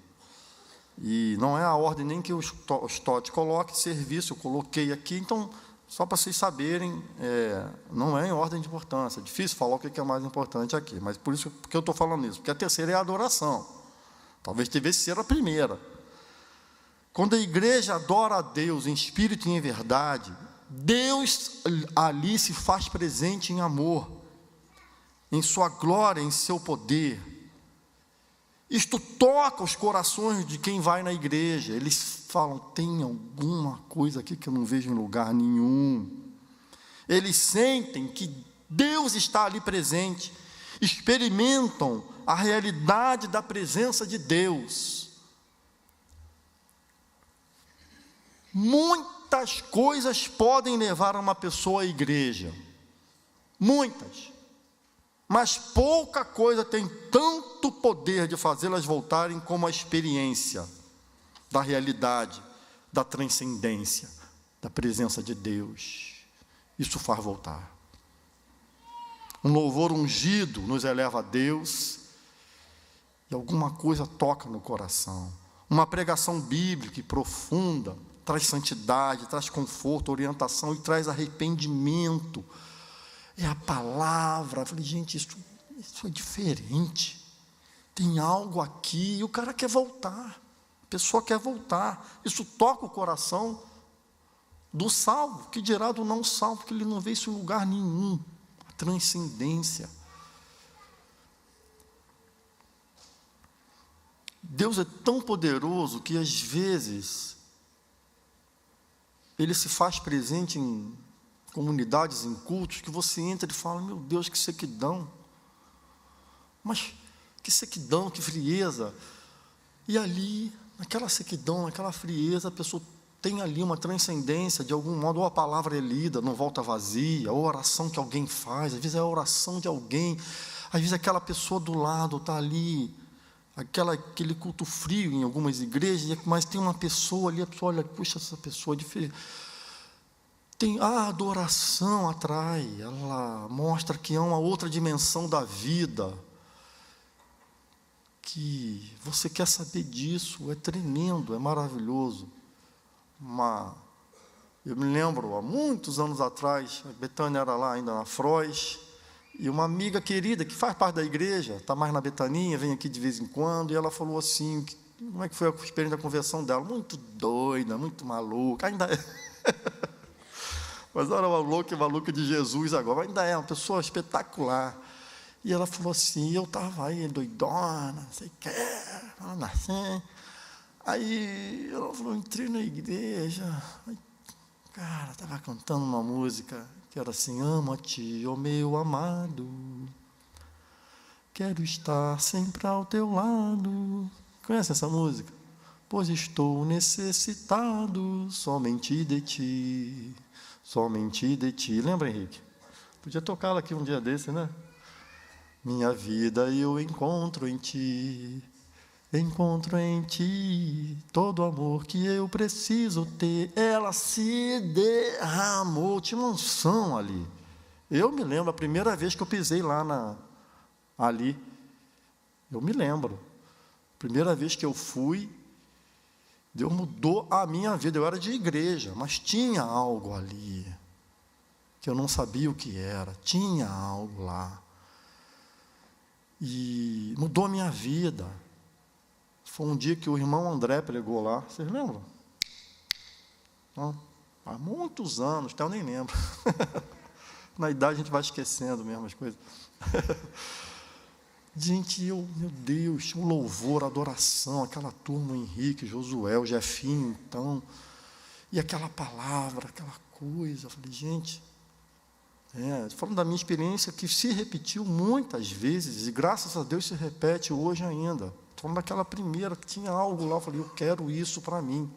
E não é a ordem nem que o Stott coloque, serviço, eu coloquei aqui, então, só para vocês saberem, não é em ordem de importância. É difícil falar o que é mais importante aqui, mas por isso que eu estou falando isso, porque a terceira é a adoração. Talvez devesse ser a primeira. Quando a igreja adora a Deus em espírito e em verdade, Deus ali se faz presente em amor, em sua glória, em seu poder. Isto toca os corações de quem vai na igreja. Eles falam, tem alguma coisa aqui que eu não vejo em lugar nenhum. Eles sentem que Deus está ali presente, experimentam a realidade da presença de Deus. Muitas coisas podem levar uma pessoa à igreja, muitas, mas pouca coisa tem tanto poder de fazê-las voltarem como a experiência da realidade, da transcendência, da presença de Deus. Isso faz voltar. Um louvor ungido nos eleva a Deus e alguma coisa toca no coração. Uma pregação bíblica e profunda traz santidade, traz conforto, orientação e traz arrependimento. É a palavra. Eu falei, gente, isso é diferente. Tem algo aqui e o cara quer voltar. A pessoa quer voltar. Isso toca o coração do salvo, que dirá do não salvo, porque ele não vê isso em lugar nenhum. A transcendência. Deus é tão poderoso que às vezes Ele se faz presente em comunidades, em cultos, que você entra e fala, meu Deus, que sequidão. Mas que sequidão, que frieza. E ali, naquela sequidão, naquela frieza, a pessoa tem ali uma transcendência, de algum modo, ou a palavra é lida, não volta vazia, ou a oração que alguém faz, às vezes é a oração de alguém, às vezes aquela pessoa do lado está ali, aquele culto frio em algumas igrejas, mas tem uma pessoa ali, a pessoa olha, puxa, essa pessoa é diferente. A adoração atrai, ela mostra que há uma outra dimensão da vida, que você quer saber disso, é tremendo, é maravilhoso. Eu me lembro, há muitos anos atrás, a Betânia era lá ainda na Frois, e uma amiga querida, que faz parte da igreja, está mais na Betaninha, vem aqui de vez em quando, e ela falou assim, como é que foi a experiência da conversão dela? Muito doida, muito maluca, ainda é. Mas era uma maluca de Jesus agora, ainda é uma pessoa espetacular. E ela falou assim, eu estava aí doidona, não sei o que, falando assim. Aí ela falou, entrei na igreja, cara, estava cantando uma música que era assim, amo-te, ó meu amado, quero estar sempre ao teu lado. Conhece essa música? Pois estou necessitado somente de ti. Somente de ti. Lembra, Henrique? Podia tocá-la aqui um dia desse, né? Minha vida eu encontro em ti todo o amor que eu preciso ter. Ela se derramou, tinha uma unção ali. Eu me lembro, a primeira vez que eu pisei lá ali, eu me lembro. Primeira vez que eu fui, Deus mudou a minha vida. Eu era de igreja, mas tinha algo ali, que eu não sabia o que era. Tinha algo lá. E mudou a minha vida. Foi um dia que o irmão André pregou lá. Vocês lembram? Não? Há muitos anos, até eu nem lembro. Na idade a gente vai esquecendo mesmo as coisas. Gente, meu Deus, o louvor, a adoração, aquela turma, o Henrique, Josué, o Jefinho, então, e aquela palavra, aquela coisa, eu falei, gente, falando da minha experiência, que se repetiu muitas vezes, e graças a Deus se repete hoje ainda, falando daquela primeira, que tinha algo lá, eu falei, eu quero isso para mim,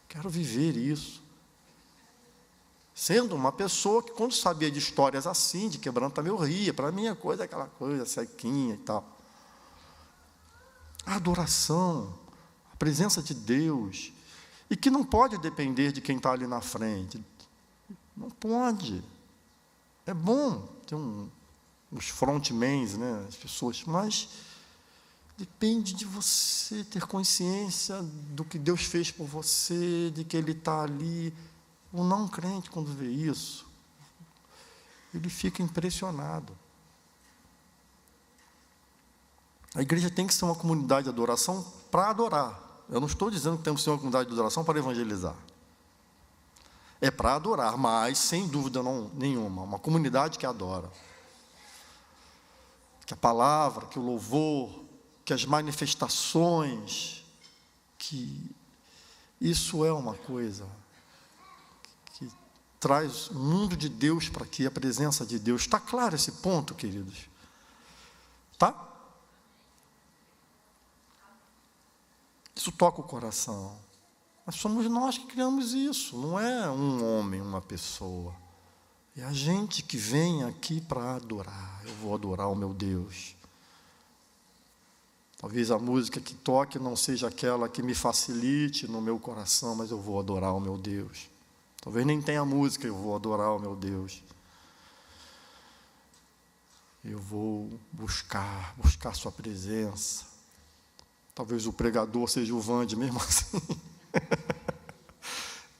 quero viver isso. Sendo uma pessoa que, quando sabia de histórias assim, de quebrantamento, eu ria. Para mim, a coisa é aquela coisa sequinha e tal. A adoração, a presença de Deus, e que não pode depender de quem está ali na frente. Não pode. É bom ter os frontmans, né, as pessoas, mas depende de você ter consciência do que Deus fez por você, de que Ele está ali. O não crente, quando vê isso, ele fica impressionado. A igreja tem que ser uma comunidade de adoração para adorar. Eu não estou dizendo que temos que ser uma comunidade de adoração para evangelizar. É para adorar, mas, sem dúvida nenhuma, uma comunidade que adora. Que a palavra, que o louvor, que as manifestações, que isso é uma coisa que traz o mundo de Deus para aqui, a presença de Deus. Está claro esse ponto, queridos? Tá? Isso toca o coração. Mas somos nós que criamos isso, não é um homem, uma pessoa. É a gente que vem aqui para adorar. Eu vou adorar o meu Deus. Talvez a música que toque não seja aquela que me facilite no meu coração, mas eu vou adorar o meu Deus. Talvez nem tenha música, eu vou adorar o meu Deus. Eu vou buscar sua presença. Talvez o pregador seja o Vande, mesmo assim.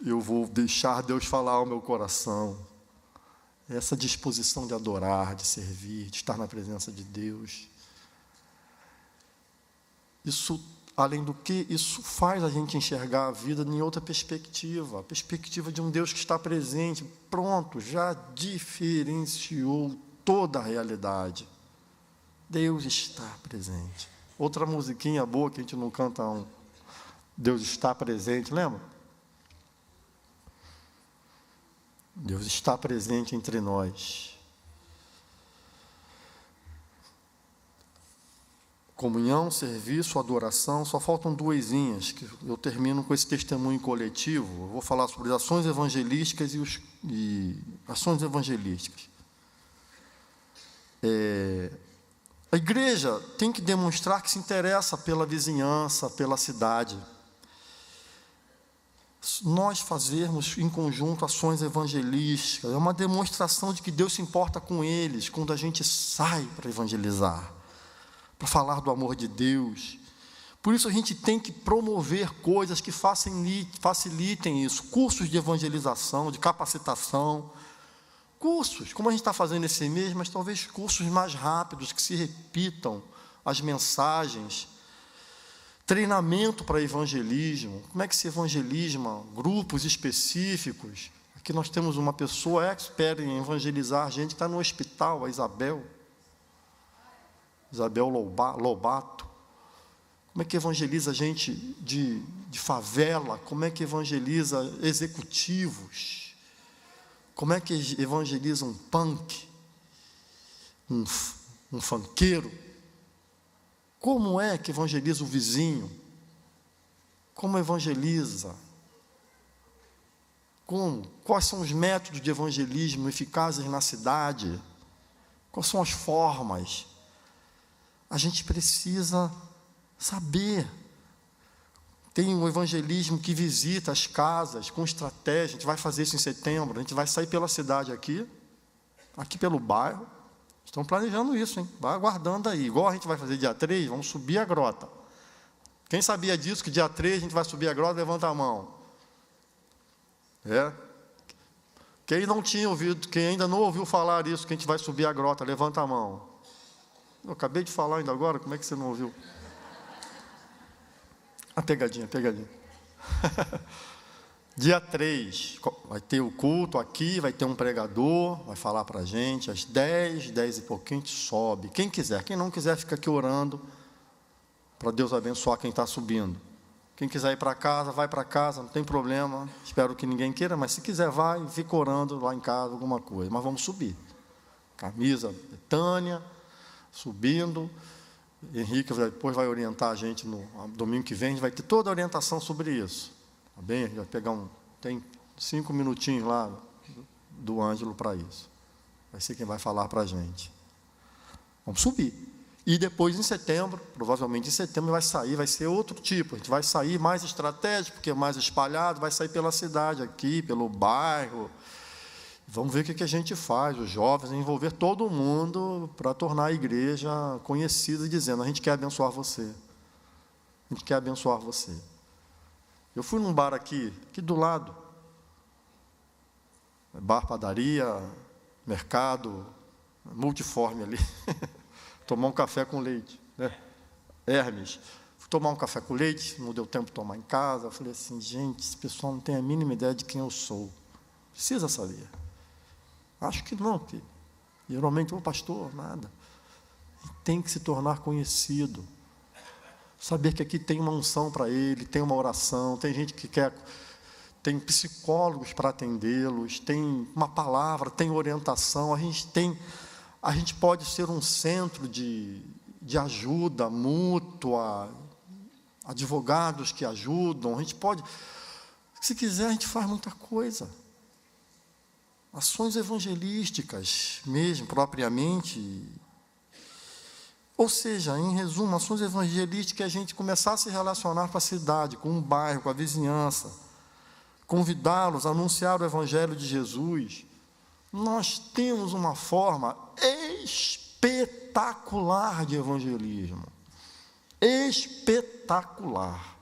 Eu vou deixar Deus falar ao meu coração. Essa disposição de adorar, de servir, de estar na presença de Deus. Isso, além do que, isso faz a gente enxergar a vida em outra perspectiva. A perspectiva de um Deus que está presente. Pronto, já diferenciou toda a realidade. Deus está presente. Outra musiquinha boa que a gente não canta Deus está presente, lembra? Deus está presente entre nós. Comunhão, serviço, adoração, só faltam duesinhas, que eu termino com esse testemunho coletivo. Eu vou falar sobre as ações evangelísticas e ações evangelísticas. A igreja tem que demonstrar que se interessa pela vizinhança, pela cidade. Nós fazermos em conjunto ações evangelísticas, é uma demonstração de que Deus se importa com eles, quando a gente sai para evangelizar, para falar do amor de Deus. Por isso a gente tem que promover coisas que facilitem isso, cursos de evangelização, de capacitação, cursos, como a gente está fazendo esse mês, mas talvez cursos mais rápidos, que se repitam as mensagens, treinamento para evangelismo, como é que se evangeliza, grupos específicos. Aqui nós temos uma pessoa expert em evangelizar gente que está no hospital, a Isabel Lobato. Como é que evangeliza gente de favela? Como é que evangeliza executivos? Como é que evangeliza um punk? Um funkeiro? Como é que evangeliza o vizinho? Como evangeliza? Como? Quais são os métodos de evangelismo eficazes na cidade? Quais são as formas? A gente precisa saber. Tem um evangelismo que visita as casas com estratégia. A gente vai fazer isso em setembro. A gente vai sair pela cidade aqui pelo bairro. Estão planejando isso, hein? Vai aguardando aí. Igual a gente vai fazer dia 3, vamos subir a grota. Quem sabia disso, que dia 3 a gente vai subir a grota, levanta a mão. Quem não tinha ouvido, quem ainda não ouviu falar isso, que a gente vai subir a grota, levanta a mão. Eu acabei de falar ainda agora, como é que você não ouviu? A pegadinha. Dia 3, vai ter o culto aqui, vai ter um pregador, vai falar para a gente, às 10 e pouquinho, a gente sobe. Quem quiser, quem não quiser, fica aqui orando, para Deus abençoar quem está subindo. Quem quiser ir para casa, vai para casa, não tem problema, espero que ninguém queira, mas se quiser vai e fica orando lá em casa, alguma coisa. Mas vamos subir. Camisa, Betânia, subindo. Henrique depois vai orientar a gente no domingo que vem, a gente vai ter toda a orientação sobre isso. Tá bem? A gente vai pegar tem 5 minutinhos lá do Ângelo para isso. Vai ser quem vai falar para a gente. Vamos subir. E depois, em setembro, provavelmente em setembro, vai ser outro tipo. A gente vai sair mais estratégico, porque é mais espalhado, vai sair pela cidade aqui, pelo bairro. Vamos ver o que a gente faz, os jovens, envolver todo mundo para tornar a igreja conhecida, dizendo: a gente quer abençoar você. A gente quer abençoar você. Eu fui num bar aqui do lado. Bar, padaria, mercado, multiforme ali. Tomar um café com leite, né? Hermes. Fui tomar um café com leite, não deu tempo de tomar em casa. Eu falei assim: gente, esse pessoal não tem a mínima ideia de quem eu sou. Precisa saber. Acho que não, porque geralmente o pastor, nada. Tem que se tornar conhecido. Saber que aqui tem uma unção para ele, tem uma oração, tem gente que quer, tem psicólogos para atendê-los, tem uma palavra, tem orientação. A gente pode ser um centro de ajuda mútua, advogados que ajudam. A gente pode, se quiser, a gente faz muita coisa. Ações evangelísticas, mesmo, propriamente. Ou seja, em resumo, ações evangelísticas, a gente começar a se relacionar com a cidade, com o bairro, com a vizinhança, convidá-los a anunciar o Evangelho de Jesus. Nós temos uma forma espetacular de evangelismo. Espetacular.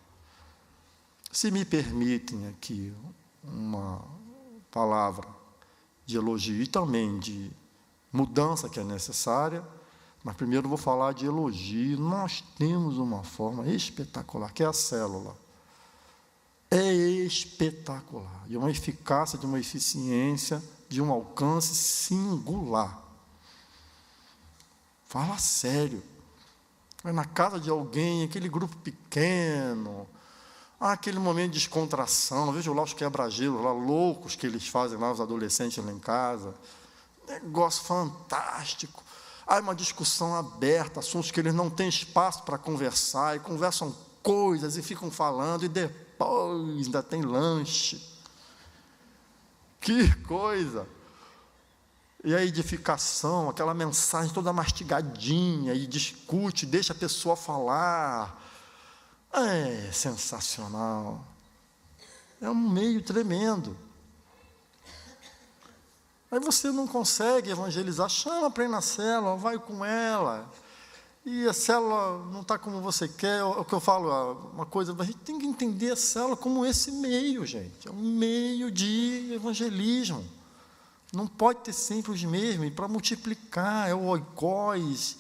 Se me permitem aqui uma palavra de elogio e também de mudança que é necessária, mas primeiro vou falar de elogio. Nós temos uma forma espetacular, que é a célula. É espetacular, de uma eficácia, de uma eficiência, de um alcance singular. Fala sério. Vai na casa de alguém, aquele grupo pequeno, aquele momento de descontração. Eu vejo lá os quebra-gelos, lá loucos que eles fazem lá, os adolescentes lá em casa. Negócio fantástico. Há uma discussão aberta, assuntos que eles não têm espaço para conversar, e conversam coisas e ficam falando, e depois ainda tem lanche. Que coisa! E a edificação, aquela mensagem toda mastigadinha, e discute, deixa a pessoa falar. É sensacional. É um meio tremendo. Aí você não consegue evangelizar, chama para ir na célula, vai com ela. E a célula não está como você quer. O que eu falo, uma coisa, a gente tem que entender a célula como esse meio, gente. É um meio de evangelismo. Não pode ter sempre os mesmos, para multiplicar, é o oikós.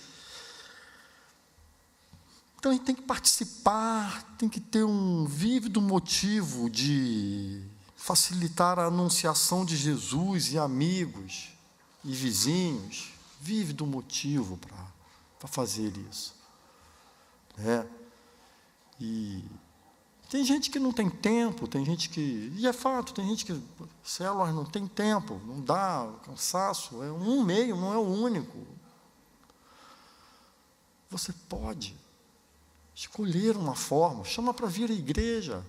Então a gente tem que participar, tem que ter um vívido motivo de facilitar a anunciação de Jesus e amigos e vizinhos. Vívido motivo para fazer isso. E tem gente que não tem tempo, tem gente que... E é fato, tem gente que... Células não tem tempo, não dá, cansaço, é um meio, não é o único. Você pode escolher uma forma, chama para vir à igreja.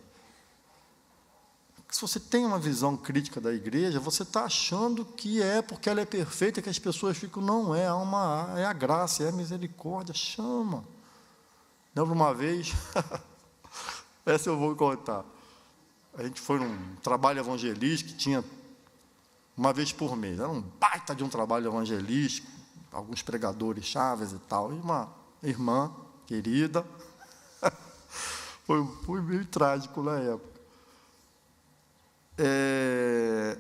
Se você tem uma visão crítica da igreja, você está achando que é porque ela é perfeita, que as pessoas ficam, não é, é a graça, é a misericórdia, chama. Lembro uma vez, essa eu vou contar, a gente foi num trabalho evangelístico, que tinha uma vez por mês, era um baita de um trabalho evangelístico, alguns pregadores chaves e tal, e uma irmã querida, foi meio trágico na época,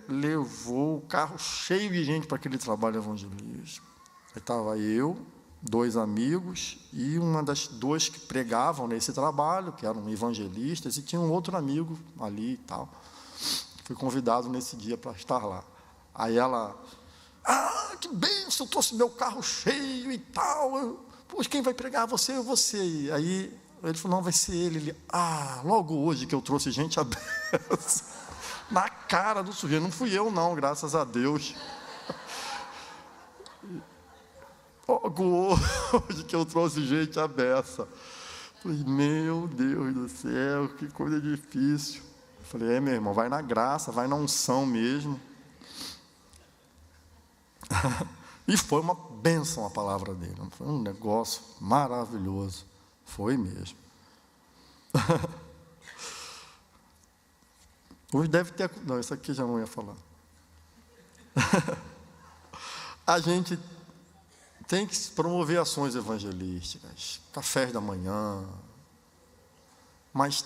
levou o carro cheio de gente para aquele trabalho evangelístico. Aí estava eu, 2 amigos, e uma das 2 que pregavam nesse trabalho, que eram evangelistas, e tinha um outro amigo ali e tal. Fui convidado nesse dia para estar lá. Aí ela, que bênção, eu trouxe meu carro cheio e tal. Pois quem vai pregar? Você ou você? E aí ele falou, não, vai ser ele. Logo hoje que eu trouxe gente aberta. Na cara do sujeito, não fui eu não, graças a Deus. Logo hoje que eu trouxe gente à beça. Falei, meu Deus do céu, que coisa difícil. Falei, meu irmão, vai na graça, vai na unção mesmo. E foi uma bênção a palavra dele. Foi um negócio maravilhoso. Foi mesmo. Hoje deve ter... Não, isso aqui já não ia falar. A gente tem que promover ações evangelísticas, cafés da manhã, mas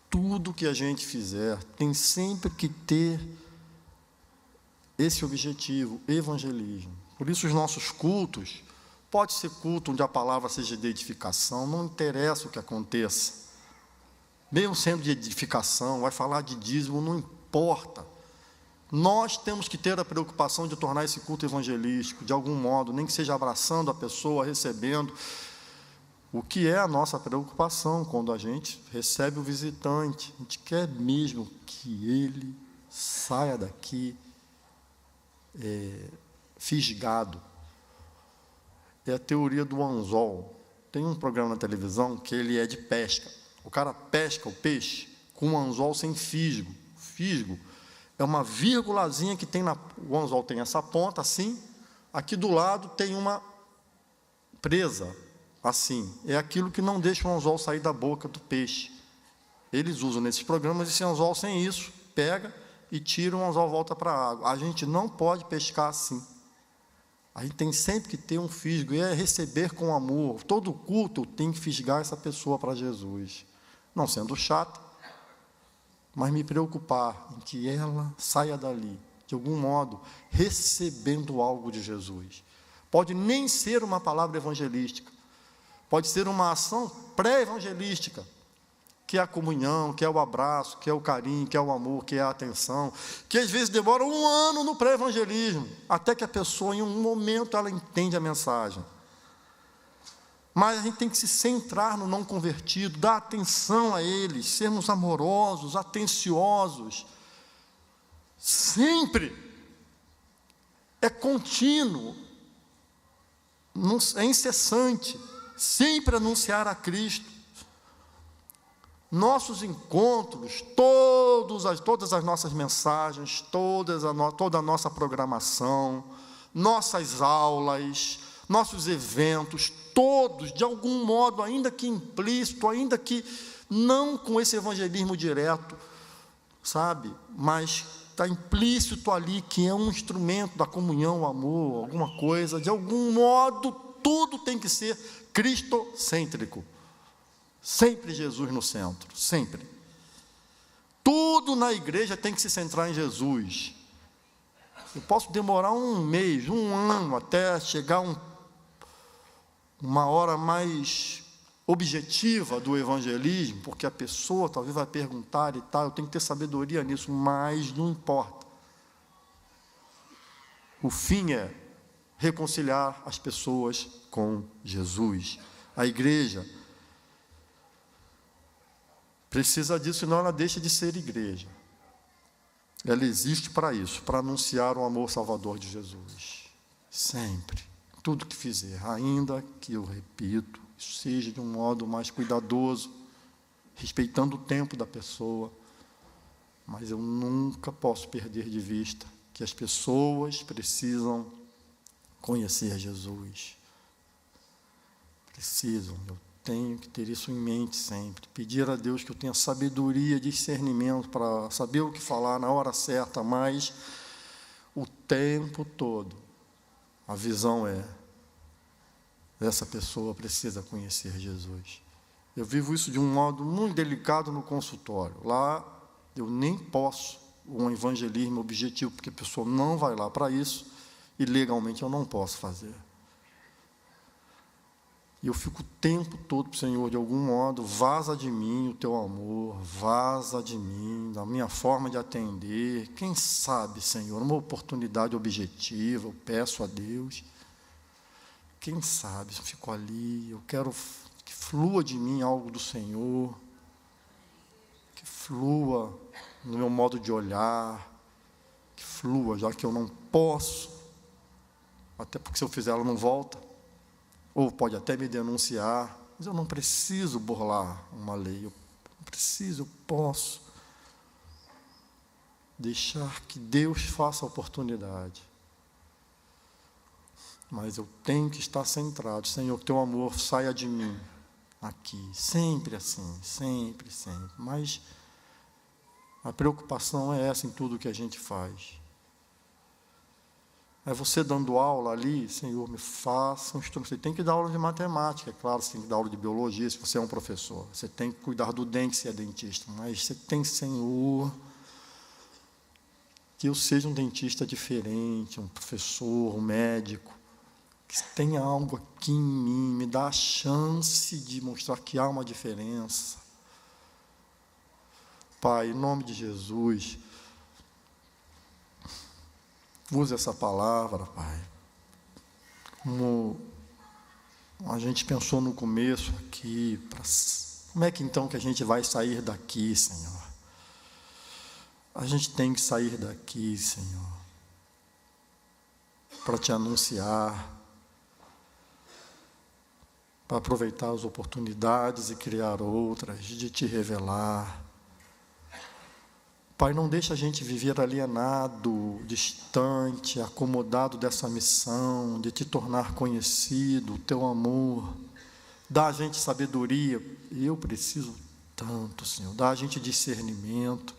tudo que a gente fizer tem sempre que ter esse objetivo, evangelismo. Por isso os nossos cultos, pode ser culto onde a palavra seja de edificação, não interessa o que aconteça. Mesmo sendo de edificação, vai falar de dízimo, não importa. Nós temos que ter a preocupação de tornar esse culto evangelístico, de algum modo, nem que seja abraçando a pessoa, recebendo. O que é a nossa preocupação quando a gente recebe o visitante? A gente quer mesmo que ele saia daqui fisgado. É a teoria do anzol. Tem um programa na televisão que ele é de pesca. O cara pesca o peixe com um anzol sem fisgo. Fisgo é uma vírgulazinha que tem o anzol tem essa ponta assim, aqui do lado tem uma presa assim. É aquilo que não deixa o anzol sair da boca do peixe. Eles usam nesses programas esse anzol sem isso, pega e tira o anzol, volta para a água. A gente não pode pescar assim. A gente tem sempre que ter um fisgo, e é receber com amor. Todo culto tem que fisgar essa pessoa para Jesus. Não sendo chata, mas me preocupar em que ela saia dali, de algum modo, recebendo algo de Jesus. Pode nem ser uma palavra evangelística, pode ser uma ação pré-evangelística, que é a comunhão, que é o abraço, que é o carinho, que é o amor, que é a atenção, que às vezes demora 1 ano no pré-evangelismo, até que a pessoa, em um momento, ela entende a mensagem. Mas a gente tem que se centrar no não convertido, dar atenção a eles, sermos amorosos, atenciosos, sempre, é contínuo, é incessante, sempre anunciar a Cristo. Nossos encontros, todas as nossas mensagens, toda a nossa programação, nossas aulas, nossos eventos, todos, de algum modo, ainda que implícito, ainda que não com esse evangelismo direto, sabe? Mas está implícito ali que é um instrumento da comunhão, o amor, alguma coisa, de algum modo, tudo tem que ser cristocêntrico. Sempre Jesus no centro, sempre. Tudo na igreja tem que se centrar em Jesus. Eu posso demorar 1 mês, 1 ano, até chegar uma hora mais objetiva do evangelismo, porque a pessoa talvez vai perguntar e tal, eu tenho que ter sabedoria nisso, mas não importa. O fim é reconciliar as pessoas com Jesus. A igreja precisa disso, senão ela deixa de ser igreja. Ela existe para isso, para anunciar o amor salvador de Jesus. Sempre. Tudo que fizer, ainda que, eu repito, seja de um modo mais cuidadoso, respeitando o tempo da pessoa, mas eu nunca posso perder de vista que as pessoas precisam conhecer Jesus. Precisam, eu tenho que ter isso em mente sempre. Pedir a Deus que eu tenha sabedoria, discernimento para saber o que falar na hora certa, mas o tempo todo a visão é: essa pessoa precisa conhecer Jesus. Eu vivo isso de um modo muito delicado no consultório. Lá eu nem posso um evangelismo objetivo, porque a pessoa não vai lá para isso e legalmente eu não posso fazer. E eu fico o tempo todo, Senhor, de algum modo, vaza de mim o teu amor, vaza de mim, da minha forma de atender. Quem sabe, Senhor, uma oportunidade objetiva, eu peço a Deus. Quem sabe, eu fico ali, eu quero que flua de mim algo do Senhor, que flua no meu modo de olhar, que flua, já que eu não posso, até porque se eu fizer ela não volta, ou pode até me denunciar, mas eu não preciso burlar uma lei, eu não preciso, eu posso deixar que Deus faça a oportunidade. Mas eu tenho que estar centrado, Senhor, que teu amor saia de mim, aqui, sempre assim, sempre, sempre. Mas a preocupação é essa em tudo que a gente faz. É você dando aula ali, Senhor, me faça um instrumento. Você tem que dar aula de matemática, é claro, você tem que dar aula de biologia, se você é um professor. Você tem que cuidar do dente, se é dentista. Mas você tem, Senhor, que eu seja um dentista diferente, um professor, um médico, que tenha algo aqui em mim, me dá a chance de mostrar que há uma diferença. Pai, em nome de Jesus, use essa palavra, Pai, como a gente pensou no começo aqui, como é que então que a gente vai sair daqui, Senhor? A gente tem que sair daqui, Senhor, para te anunciar, para aproveitar as oportunidades e criar outras, de te revelar. Pai, não deixa a gente viver alienado, distante, acomodado dessa missão, de te tornar conhecido, o teu amor. Dá a gente sabedoria, eu preciso tanto, Senhor. Dá a gente discernimento.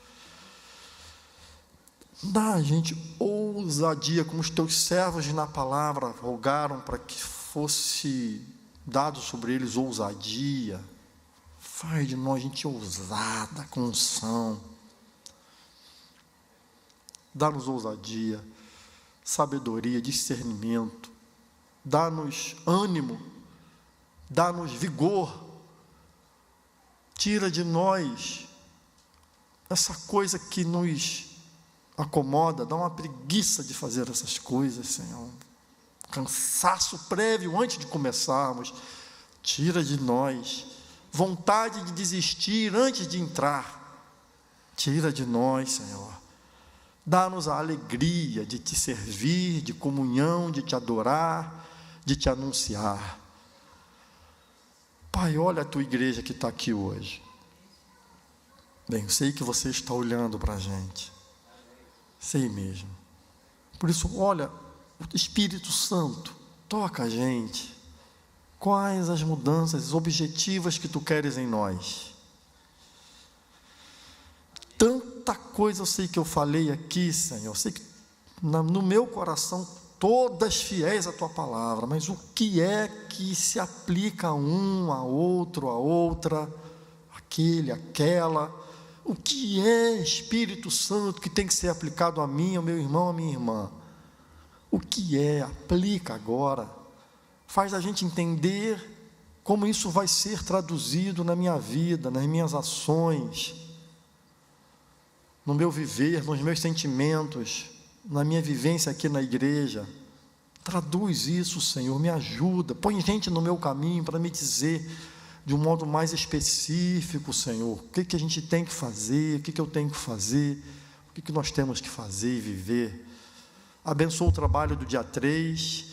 Dá a gente ousadia, como os teus servos na palavra rogaram para que fosse dado sobre eles ousadia. Faz de nós gente ousada, com unção. Dá-nos ousadia, sabedoria, discernimento. Dá-nos ânimo, dá-nos vigor. Tira de nós essa coisa que nos acomoda, dá uma preguiça de fazer essas coisas, Senhor. Cansaço prévio antes de começarmos. Tira de nós vontade de desistir antes de entrar. Tira de nós, Senhor. Dá-nos a alegria de te servir, de comunhão, de te adorar, de te anunciar. Pai, olha a tua igreja que está aqui hoje. Bem, eu sei que você está olhando para a gente. Sei mesmo. Por isso, olha, o Espírito Santo, toca a gente. Quais as mudanças objetivas que tu queres em nós? Tanta coisa eu sei que eu falei aqui, Senhor. Eu sei que no meu coração, todas fiéis à tua palavra. Mas o que é que se aplica a um, a outro, a outra, aquele, aquela? O que é Espírito Santo que tem que ser aplicado a mim, ao meu irmão, à minha irmã? O que é? Aplica agora. Faz a gente entender como isso vai ser traduzido na minha vida, nas minhas ações, no meu viver, nos meus sentimentos, na minha vivência aqui na igreja. Traduz isso, Senhor, me ajuda. Põe gente no meu caminho para me dizer de um modo mais específico, Senhor, o que a gente tem que fazer, o que eu tenho que fazer, o que nós temos que fazer e viver. Abençoa o trabalho do dia 3,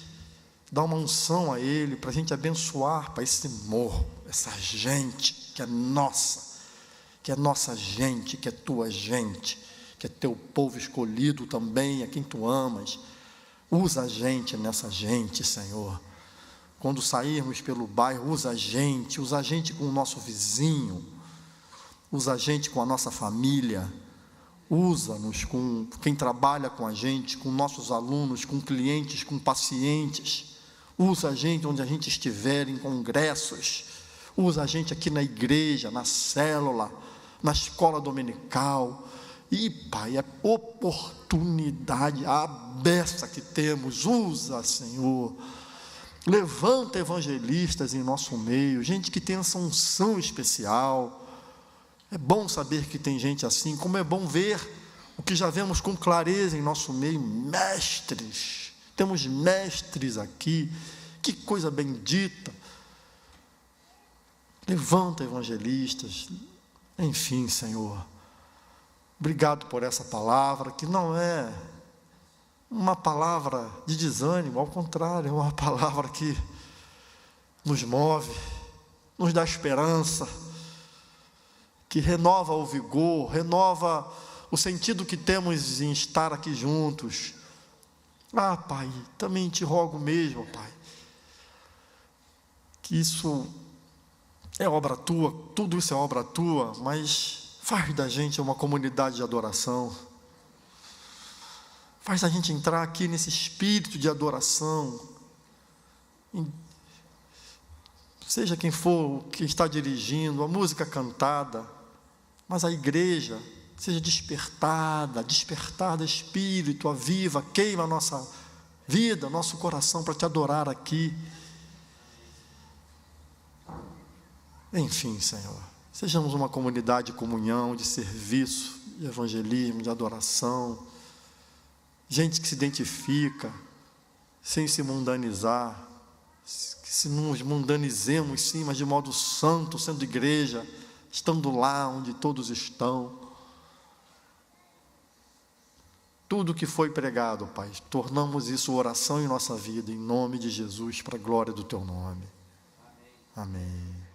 dá uma unção a ele, para a gente abençoar para esse morro, essa gente que é nossa gente, que é tua gente, que é teu povo escolhido também, a quem tu amas. Usa a gente nessa gente, Senhor. Quando sairmos pelo bairro, usa a gente com o nosso vizinho, usa a gente com a nossa família, usa-nos com quem trabalha com a gente, com nossos alunos, com clientes, com pacientes. Usa a gente onde a gente estiver, em congressos. Usa a gente aqui na igreja, na célula, na escola dominical. E, Pai, é oportunidade, a beça que temos. Usa, Senhor. Levanta evangelistas em nosso meio, gente que tem essa unção especial. É bom saber que tem gente assim, como é bom ver o que já vemos com clareza em nosso meio, mestres. Temos mestres aqui, que coisa bendita. Levanta evangelistas, enfim, Senhor. Obrigado por essa palavra, que não é uma palavra de desânimo, ao contrário, é uma palavra que nos move, nos dá esperança, que renova o vigor, renova o sentido que temos em estar aqui juntos. Ah, Pai, também te rogo mesmo, Pai, que isso é obra tua, tudo isso é obra tua, mas faz da gente uma comunidade de adoração. Faz a gente entrar aqui nesse espírito de adoração. Seja quem for que está dirigindo, a música cantada, mas a igreja seja despertada espírito, aviva, queima a nossa vida, nosso coração para te adorar aqui. Enfim, Senhor, sejamos uma comunidade de comunhão, de serviço, de evangelismo, de adoração, gente que se identifica, sem se mundanizar, que se nos mundanizemos sim, mas de modo santo, sendo igreja, estando lá onde todos estão. Tudo que foi pregado, Pai, tornamos isso oração em nossa vida, em nome de Jesus, para a glória do Teu nome. Amém. Amém.